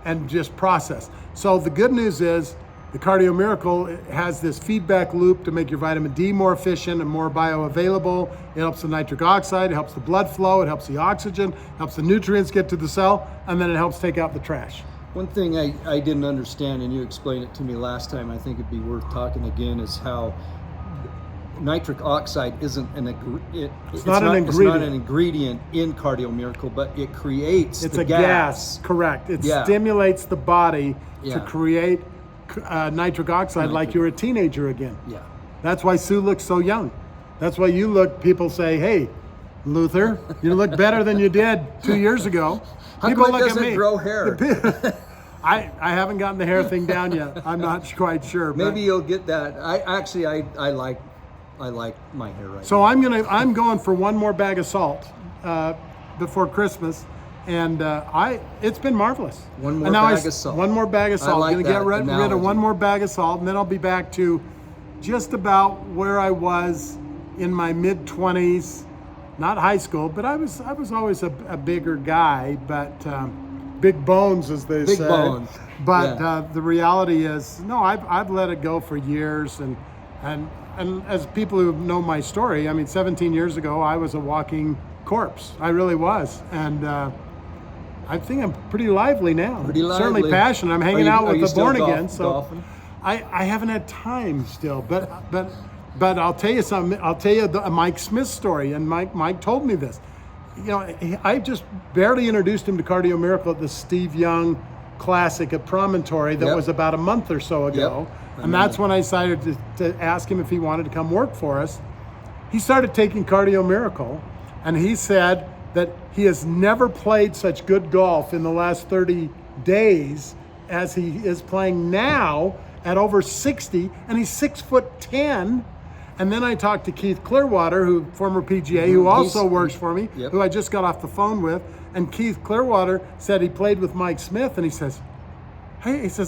Speaker 2: And just process. So the good news is the Cardio Miracle has this feedback loop to make your vitamin D more efficient and more bioavailable. It helps the nitric oxide, it helps the blood flow, it helps the oxygen, helps the nutrients get to the cell, and then it helps take out the trash.
Speaker 1: One thing I didn't understand, and you explained it to me last time, I think it'd be worth talking again, is how nitric oxide isn't it's not an ingredient in Cardio Miracle, but it creates
Speaker 2: the gas. Correct. It stimulates the body to create nitric oxide like you're a teenager again.
Speaker 1: Yeah.
Speaker 2: That's why Sue looks so young. That's why people say, hey, Luther, you look better than you did 2 years ago. People
Speaker 1: look at me. Grow hair?
Speaker 2: I haven't gotten the hair thing down yet. I'm not quite sure.
Speaker 1: Maybe you'll get that. I like my hair right
Speaker 2: so
Speaker 1: now.
Speaker 2: I'm going for 1 more bag of salt before Christmas. And it's been marvelous.
Speaker 1: 1 more bag of salt.
Speaker 2: 1 more bag of salt.
Speaker 1: I'm
Speaker 2: going to get rid of 1 more bag of salt, and then I'll be back to just about where I was in my mid-20s. Not high school, but I was always a bigger guy, but big bones, as they say.
Speaker 1: Big bones.
Speaker 2: But the reality is, no, I've let it go for years, and as people who know my story, 17 years ago, I was a walking corpse. I really was, and I think I'm pretty lively now.
Speaker 1: Pretty lively.
Speaker 2: Certainly passionate. I'm hanging out with the born again,
Speaker 1: golfing?
Speaker 2: I haven't had time still, but I'll tell you something. I'll tell you the Mike Smith story, and Mike told me this. I just barely introduced him to Cardio Miracle at the Steve Young Classic at Promontory that was about a month or so ago, and that's when I decided to ask him if he wanted to come work for us. He started taking Cardio Miracle, and he said that he has never played such good golf in the last 30 days as he is playing now at over 60, and he's 6'10". And then I talked to Keith Clearwater, former PGA, who also works for me, who I just got off the phone with. And Keith Clearwater said he played with Mike Smith, and he says,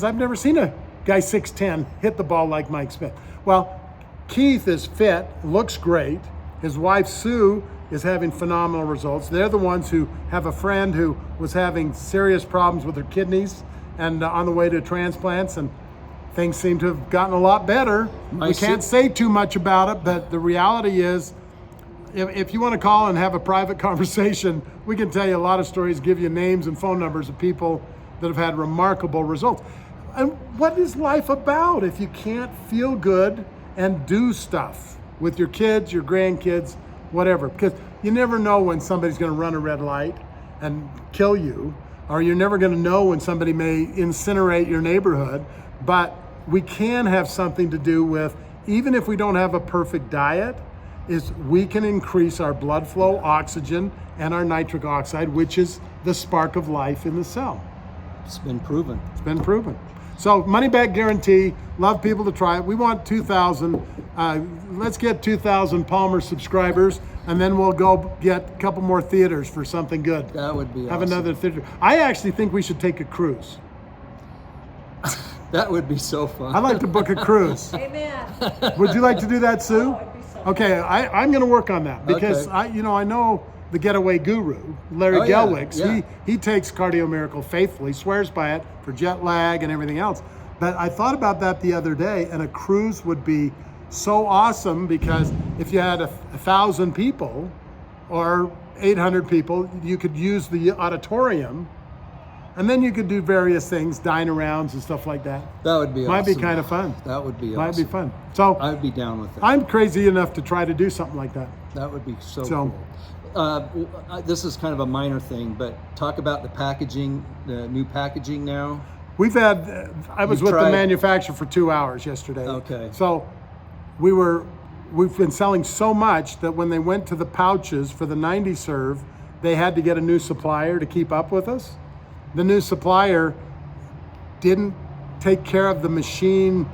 Speaker 2: I've never seen a guy 6'10" hit the ball like Mike Smith. Well, Keith is fit, looks great. His wife, Sue, is having phenomenal results. They're the ones who have a friend who was having serious problems with her kidneys and on the way to transplants, and things seem to have gotten a lot better. We can't say too much about it, but the reality is, if you want to call and have a private conversation, we can tell you a lot of stories, give you names and phone numbers of people that have had remarkable results. And what is life about if you can't feel good and do stuff with your kids, your grandkids, whatever. Because you never know when somebody's going to run a red light and kill you, or you're never going to know when somebody may incinerate your neighborhood. But we can have something to do with, even if we don't have a perfect diet, is we can increase our blood flow, oxygen, and our nitric oxide, which is the spark of life in the cell.
Speaker 1: It's been proven.
Speaker 2: It's been proven. So money back guarantee. Love people to try it. We want 2,000. Let's get 2,000 Palmer subscribers, and then we'll go get a couple more theaters for something good.
Speaker 1: That would be
Speaker 2: Have
Speaker 1: awesome.
Speaker 2: another theater. I actually think we should take a cruise.
Speaker 1: That would be so fun.
Speaker 2: I'd like to book a cruise.
Speaker 3: Amen.
Speaker 2: Would you like to do that, Sue?
Speaker 3: Oh, it'd be so
Speaker 2: Okay, I'm going to work on that because
Speaker 1: Okay.
Speaker 2: I know the getaway guru, Larry
Speaker 1: Oh, yeah,
Speaker 2: Gelwicks.
Speaker 1: yeah.
Speaker 2: He takes Cardio Miracle faithfully, swears by it for jet lag and everything else. But I thought about that the other day, and a cruise would be so awesome because if you had 1,000 people or 800 people, you could use the auditorium, and then you could do various things, dine-arounds and stuff like that.
Speaker 1: That would be
Speaker 2: Might
Speaker 1: awesome.
Speaker 2: be kind of fun.
Speaker 1: That would be
Speaker 2: Might
Speaker 1: awesome.
Speaker 2: be fun. So
Speaker 1: I would be down with it.
Speaker 2: I'm crazy enough to try to do something like that.
Speaker 1: That would be so
Speaker 2: So-
Speaker 1: cool. This is kind of a minor thing, but talk about the packaging, the new packaging now.
Speaker 2: We've had, I was
Speaker 1: You
Speaker 2: with the
Speaker 1: tried-
Speaker 2: manufacturer for 2 hours yesterday.
Speaker 1: Okay.
Speaker 2: So we've been selling so much that when they went to the pouches for the 90 serve, they had to get a new supplier to keep up with us. The new supplier didn't take care of the machine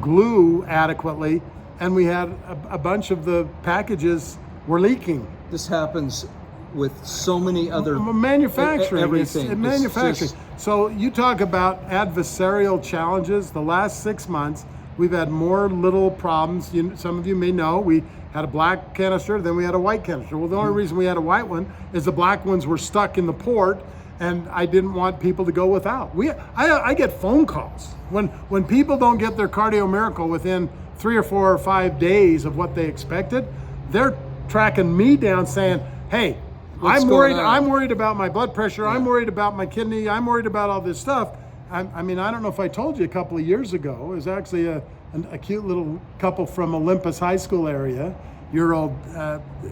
Speaker 2: glue adequately, and we had a bunch of the packages were leaking.
Speaker 1: This happens with so many other
Speaker 2: Manufacturing,
Speaker 1: everything.
Speaker 2: It's
Speaker 1: It's
Speaker 2: manufacturing.
Speaker 1: just-
Speaker 2: So you talk about adversarial challenges. The last 6 months, we've had more little problems. Some of you may know we had a black canister, then we had a white canister. Well, the only reason we had a white one is the black ones were stuck in the port, and I didn't want people to go without. I get phone calls when people don't get their Cardio Miracle within 3 or 4 or 5 days of what they expected. They're tracking me down, saying, "Hey,
Speaker 1: What's
Speaker 2: I'm
Speaker 1: going
Speaker 2: worried.
Speaker 1: on?"
Speaker 2: I'm worried about my blood pressure. I'm
Speaker 1: Yeah.
Speaker 2: worried about my kidney. I'm worried about all this stuff." I mean, I don't know if I told you a couple of years ago, it was actually a cute little couple from Olympus High School area, your old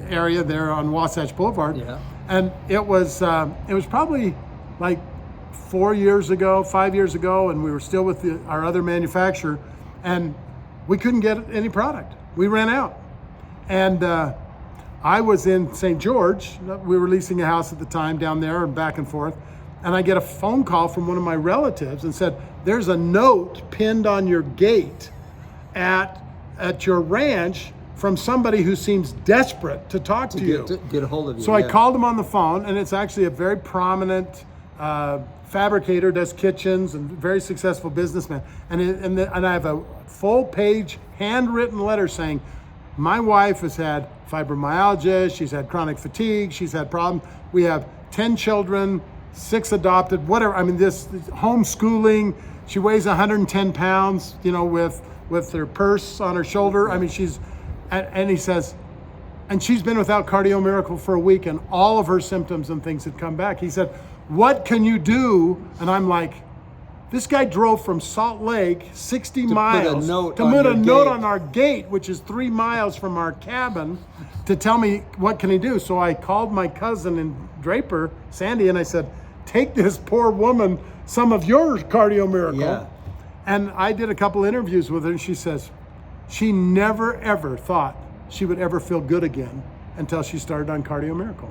Speaker 2: area there on Wasatch Boulevard.
Speaker 1: Yeah.
Speaker 2: And it was probably like 4 years ago, 5 years ago, and we were still with our other manufacturer, and we couldn't get any product. We ran out. And I was in St. George. We were leasing a house at the time down there and back and forth. And I get a phone call from one of my relatives and said, "There's a note pinned on your gate at your ranch from somebody who seems desperate to talk to you."
Speaker 1: Get a hold of you.
Speaker 2: So I
Speaker 1: yeah.
Speaker 2: called him on the phone, and it's actually a very prominent fabricator, does kitchens, and very successful businessman. And I have a full-page handwritten letter saying, "My wife has had fibromyalgia, she's had chronic fatigue, she's had problems. We have 10 children, 6 adopted, whatever. I mean, this homeschooling. She weighs 110 pounds, with her purse on her shoulder. I mean, and he says, and she's been without Cardio Miracle for a week, and all of her symptoms and things had come back. He said, "What can you do?" And I'm like, this guy drove from Salt Lake 60 miles
Speaker 1: note
Speaker 2: to
Speaker 1: on
Speaker 2: put a
Speaker 1: your
Speaker 2: note
Speaker 1: gate.
Speaker 2: on our gate, which is 3 miles from our cabin, to tell me what can he do. So I called my cousin in Draper, Sandy, and I said, "Take this poor woman some of your Cardio Miracle."
Speaker 1: Yeah.
Speaker 2: And I did a couple interviews with her, and she says she never ever thought she would ever feel good again until she started on Cardio Miracle.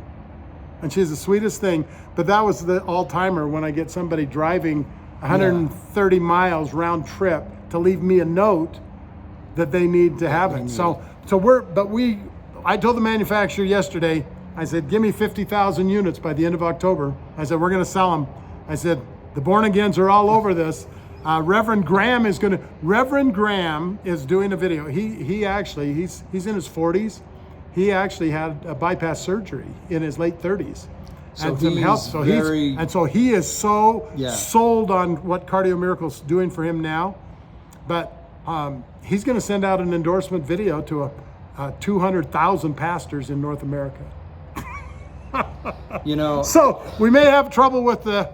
Speaker 2: And she's the sweetest thing. But that was the all-timer when I get somebody driving 130 miles round trip to leave me a note that they need to have it. I told the manufacturer yesterday, I said, "Give me 50,000 units by the end of October." I said, "We're going to sell them." I said, "The born agains are all over this." Reverend Graham is doing a video. He's in his 40s. He actually had a bypass surgery in his late 30s.
Speaker 1: So
Speaker 2: and some
Speaker 1: he's
Speaker 2: health. So he is so
Speaker 1: Yeah.
Speaker 2: sold on what Cardio Miracle's doing for him now. But he's going to send out an endorsement video to 200,000 pastors in North America. So we may have trouble with the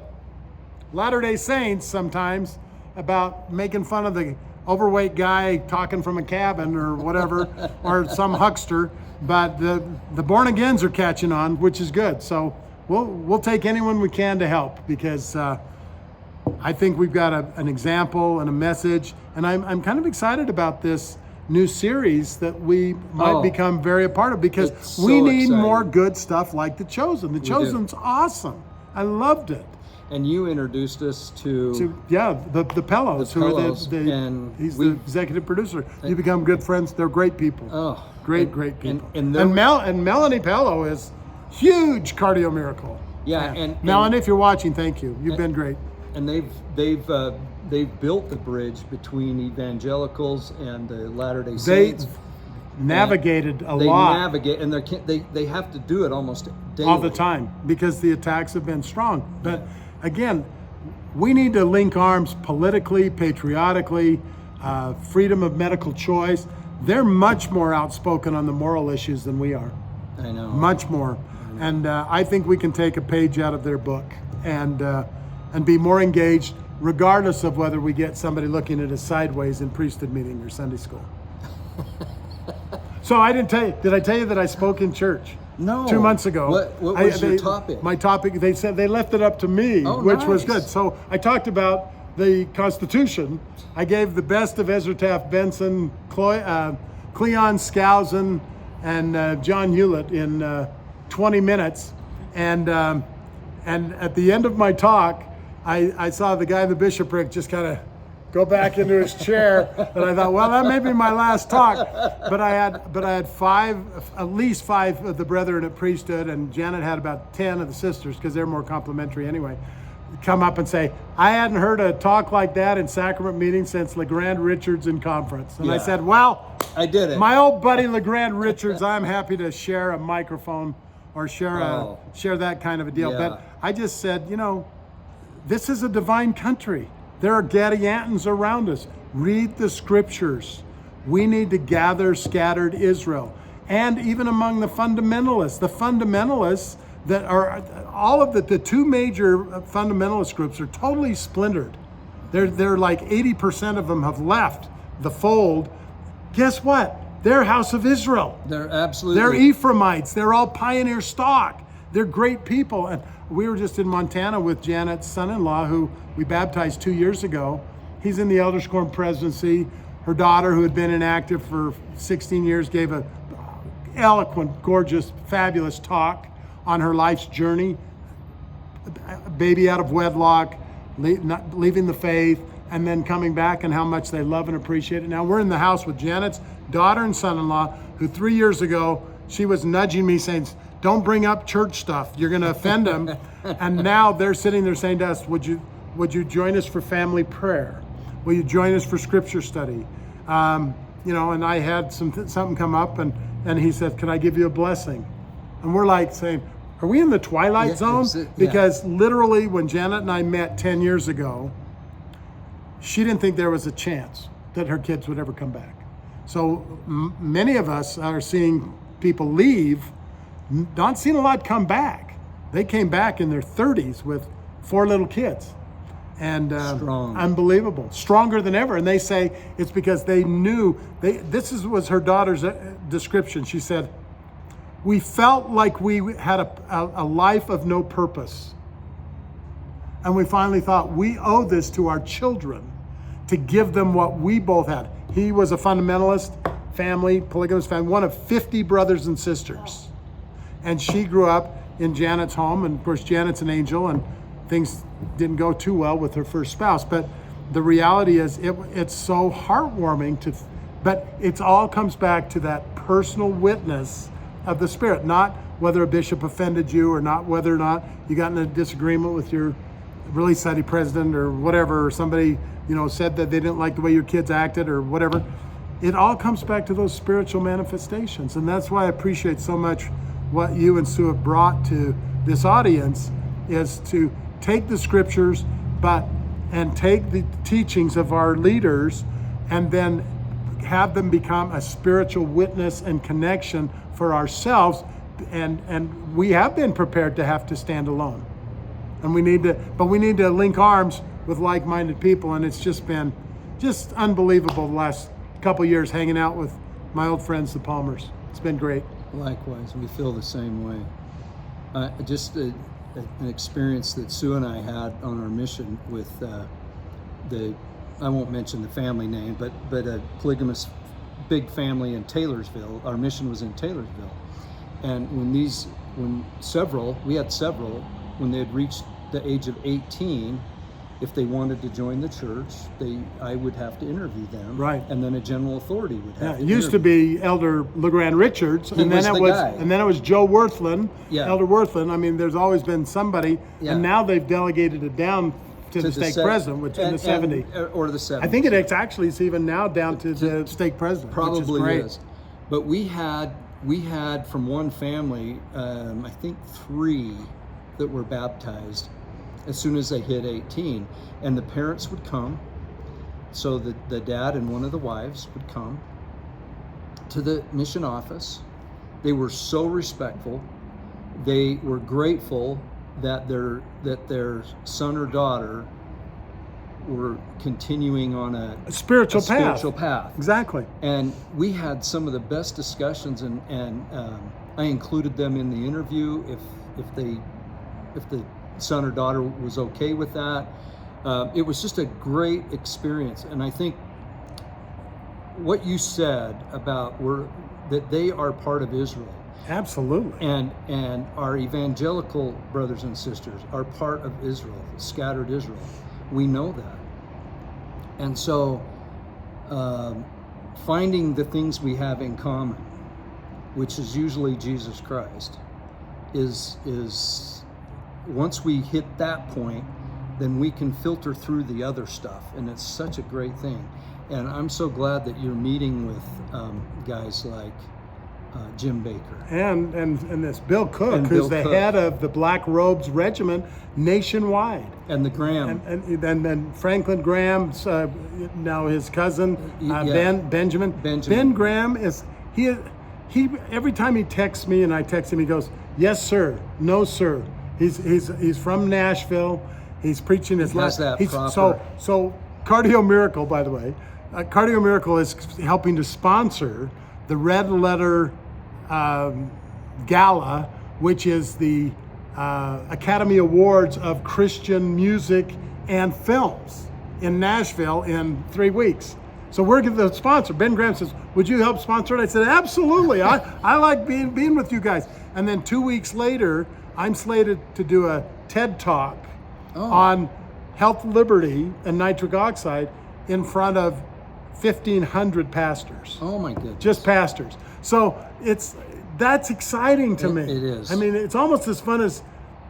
Speaker 2: Latter-day Saints sometimes about making fun of the overweight guy talking from a cabin or whatever, or some huckster. But the born agains are catching on, which is good. So we'll take anyone we can to help, because I think we've got an example and a message, and I'm kind of excited about this new series that we might become very a part of, because we need more good stuff like The Chosen. The Chosen's awesome. I loved it.
Speaker 1: And you introduced us to
Speaker 2: the Pellos, who are
Speaker 1: and
Speaker 2: he's the executive producer. You become good friends. They're great people.
Speaker 1: Oh,
Speaker 2: great people.
Speaker 1: And
Speaker 2: Melanie Pello is huge cardio miracle.
Speaker 1: Yeah, and
Speaker 2: Melanie, if you're watching, thank you. You've been great.
Speaker 1: And they've built the bridge between evangelicals and the Latter-day Saints.
Speaker 2: Navigated a lot.
Speaker 1: They navigate, and they have to do it almost daily.
Speaker 2: All the time, because the attacks have been strong. But again, we need to link arms politically, patriotically, freedom of medical choice. They're much more outspoken on the moral issues than we are.
Speaker 1: I know.
Speaker 2: Much more. And I think we can take a page out of their book and be more engaged, regardless of whether we get somebody looking at us sideways in priesthood meeting or Sunday school. So I didn't tell you. Did I tell you that I spoke in church?
Speaker 1: No.
Speaker 2: 2 months ago.
Speaker 1: What was your topic?
Speaker 2: My topic, they said they left it up to me, which was good. So I talked about the Constitution. I gave the best of Ezra Taft Benson, Cleon Skousen, and John Hewlett in 20 minutes. And at the end of my talk, I saw the guy in the bishopric just kind of go back into his chair, and I thought, well, that may be my last talk. But I had at least five of the brethren at priesthood, and Janet had about 10 of the sisters, because they're more complimentary anyway, come up and say, I hadn't heard a talk like that in sacrament meeting since LeGrand Richards in conference. And I said, well,
Speaker 1: I did it.
Speaker 2: My old buddy LeGrand Richards, I'm happy to share a microphone or share that kind of a deal.
Speaker 1: Yeah.
Speaker 2: But I just said, this is a divine country. There are Gadiantons around us. Read the scriptures. We need to gather scattered Israel. And even among the fundamentalists that are all of the two major fundamentalist groups are totally splintered. They're like 80% of them have left the fold. Guess what? They're House of Israel.
Speaker 1: They're absolutely.
Speaker 2: They're Ephraimites. They're all pioneer stock. They're great people. And we were just in Montana with Janet's son-in-law, who we baptized 2 years ago. He's in the Elders Quorum presidency. Her daughter, who had been inactive for 16 years, gave a eloquent, gorgeous, fabulous talk on her life's journey. A baby out of wedlock, leaving the faith, and then coming back, and how much they love and appreciate it. Now we're in the house with Janet's daughter and son-in-law, who 3 years ago, she was nudging me saying, don't bring up church stuff. You're going to offend them. And now they're sitting there saying to us, would you join us for family prayer? Will you join us for scripture study? And I had something come up, and he said, can I give you a blessing? And we're like saying, are we in the twilight zone? Because literally when Janet and I met 10 years ago, she didn't think there was a chance that her kids would ever come back. So many of us are seeing people leave, not seeing a lot come back. They came back in their 30s with 4 little kids. And unbelievable, stronger than ever. And they say it's because they knew, was her daughter's description. She said, we felt like we had a life of no purpose. And we finally thought, we owe this to our children to give them what we both had. He was a fundamentalist family, polygamous family, one of 50 brothers and sisters. And she grew up in Janet's home, and of course Janet's an angel, and things didn't go too well with her first spouse. But the reality is it's so heartwarming but it all comes back to that personal witness of the Spirit, not whether a bishop offended you, or not whether or not you got in a disagreement with your really sucky president or whatever, or somebody said that they didn't like the way your kids acted or whatever. It all comes back to those spiritual manifestations. And that's why I appreciate so much what you and Sue have brought to this audience, is to take the scriptures and take the teachings of our leaders, and then have them become a spiritual witness and connection for ourselves. And we have been prepared to have to stand alone. And we need to link arms with like-minded people. And it's just been just unbelievable the last couple years hanging out with my old friends, the Palmers. It's been great.
Speaker 1: Likewise, we feel the same way. Just an experience that Sue and I had on our mission with I won't mention the family name, but a polygamous big family in Taylorsville. Our mission was in Taylorsville. And we had several, when they had reached the age of 18, if they wanted to join the church, I would have to interview them.
Speaker 2: Right.
Speaker 1: And then a general authority would have to
Speaker 2: it used to be Elder LeGrand Richards, and then it was Joe Worthland, Elder Worthland. I mean, there's always been somebody, and now they've delegated it down to the stake president, which in the 70s.
Speaker 1: Or the 70s.
Speaker 2: I think it's even now down to the stake president,
Speaker 1: probably
Speaker 2: which is great.
Speaker 1: is. But we had from one family, I think 3 that were baptized as soon as they hit 18, and the parents would come. So the dad and one of the wives would come to the mission office. They were so respectful. They were grateful that their son or daughter were continuing on a
Speaker 2: spiritual path. Exactly.
Speaker 1: And we had some of the best discussions, and I included them in the interview if the son or daughter was okay with that. It was just a great experience. And I think what you said about that they are part of Israel.
Speaker 2: Absolutely.
Speaker 1: And our evangelical brothers and sisters are part of Israel, scattered Israel. We know that. And so finding the things we have in common, which is usually Jesus Christ, is once we hit that point, then we can filter through the other stuff, and it's such a great thing. And I'm so glad that you're meeting with guys like Jim Baker
Speaker 2: and this Bill Cook, who's the head of the Black Robes Regiment nationwide,
Speaker 1: and the Graham,
Speaker 2: and then Franklin Graham's now his cousin Benjamin. Ben Graham is he every time he texts me and I text him, he goes, "Yes, sir. No, sir." He's from Nashville. He's preaching his last. So Cardio Miracle, by the way, Cardio Miracle is helping to sponsor the Red Letter Gala, which is the Academy Awards of Christian music and films in Nashville in 3 weeks. So we're the sponsor. Ben Graham says, "Would you help sponsor it?" I said, "Absolutely. I like being with you guys." And then 2 weeks later, I'm slated to do a TED Talk on health, liberty, and nitric oxide in front of 1,500 pastors.
Speaker 1: Oh my goodness.
Speaker 2: Just pastors. So that's exciting to me.
Speaker 1: It is.
Speaker 2: I mean, it's almost as fun as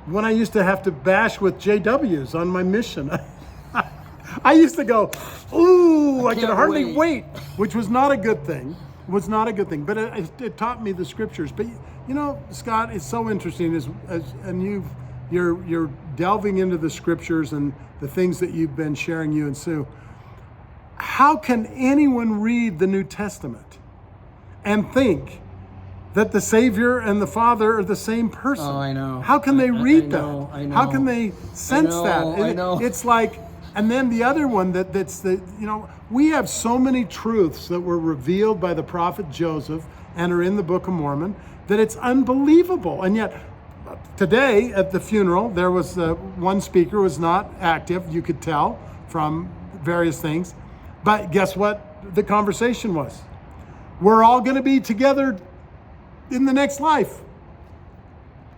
Speaker 2: when I used to have to bash with JWs on my mission. I used to go, ooh, I could hardly wait, which was not a good thing. But it taught me the scriptures. But you know, Scott, it's so interesting and you're delving into the scriptures and the things that you've been sharing, you and Sue. How can anyone read the New Testament and think that the Savior and the Father are the same person?
Speaker 1: Oh, I know.
Speaker 2: How can they read that?
Speaker 1: I know.
Speaker 2: How can they sense that?
Speaker 1: I know.
Speaker 2: It's like, and then the other one we have so many truths that were revealed by the prophet Joseph and are in the Book of Mormon that it's unbelievable. And yet today at the funeral, there was one speaker was not active, you could tell from various things. But guess what the conversation was? We're all going to be together in the next life.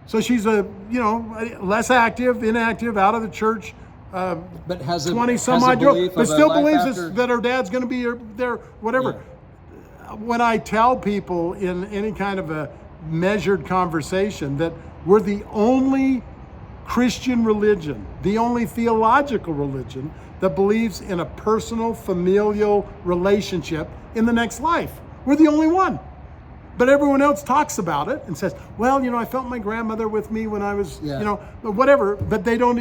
Speaker 2: So she's less active, inactive, out of the church.
Speaker 1: But has
Speaker 2: 20 some odd years, but still believes that her dad's going to be there, whatever. Yeah. When I tell people in any kind of a measured conversation that we're the only Christian religion, the only theological religion that believes in a personal, familial relationship in the next life. We're the only one. But everyone else talks about it and says, well, I felt my grandmother with me when I was, whatever. But they don't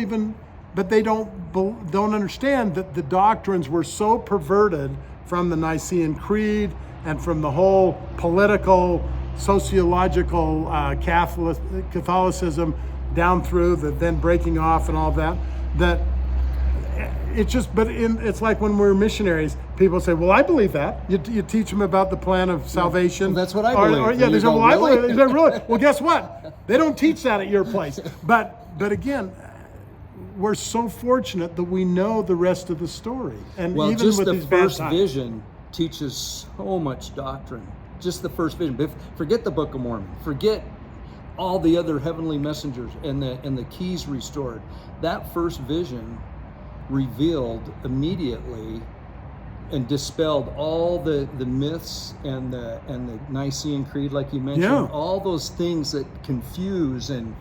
Speaker 2: understand that the doctrines were so perverted from the Nicene Creed and from the whole political, sociological Catholicism down through the then breaking off and all that it's just, but it's like when we're missionaries, people say, well, I believe that. You teach them about the plan of salvation.
Speaker 1: Well, that's what I believe.
Speaker 2: Or
Speaker 1: And
Speaker 2: yeah,
Speaker 1: you
Speaker 2: they say,
Speaker 1: go,
Speaker 2: well, I
Speaker 1: "Really?"
Speaker 2: believe it. They say, really? Well, guess what? They don't teach that at your place. But again, we're so fortunate that we know the rest of the story. And
Speaker 1: Well,
Speaker 2: even
Speaker 1: just
Speaker 2: with
Speaker 1: the
Speaker 2: these bad
Speaker 1: first
Speaker 2: times.
Speaker 1: vision teaches so much doctrine. Just the first vision. But forget the Book of Mormon. Forget all the other heavenly messengers and the keys restored. That first vision revealed immediately and dispelled all the myths and the Nicene Creed, like you mentioned,
Speaker 2: Yeah.
Speaker 1: all those things that confuse, and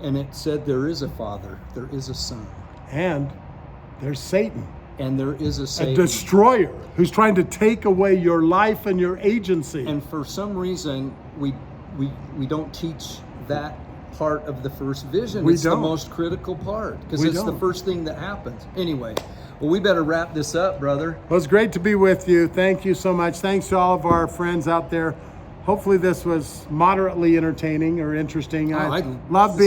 Speaker 1: it said there is a Father, there is a Son,
Speaker 2: And there's Satan,
Speaker 1: and there is a
Speaker 2: a
Speaker 1: Savior.
Speaker 2: destroyer who's trying to take away your life and your agency.
Speaker 1: And for some reason, we don't teach that part of the first vision. It's the most critical part, because it's the first thing that happens. Anyway, well, we better wrap this up, brother.
Speaker 2: Well, it's great to be with you. Thank you so much. Thanks to all of our friends out there. Hopefully this was moderately entertaining or interesting. I love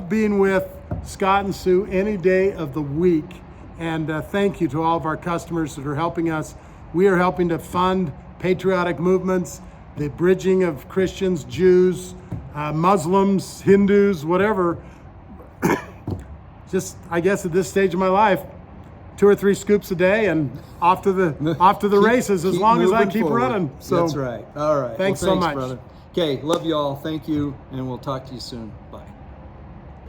Speaker 2: being with Scott and Sue any day of the week. And thank you to all of our customers that are helping us. We are helping to fund patriotic movements, the bridging of Christians, Jews, Muslims, Hindus, whatever. Just, I guess at this stage of my life, 2 or 3 scoops a day and off to the races as long as I keep running. So
Speaker 1: that's right. All right.
Speaker 2: Thanks so much,
Speaker 1: brother. Okay, love you all. Thank you, and we'll talk to you soon. Bye.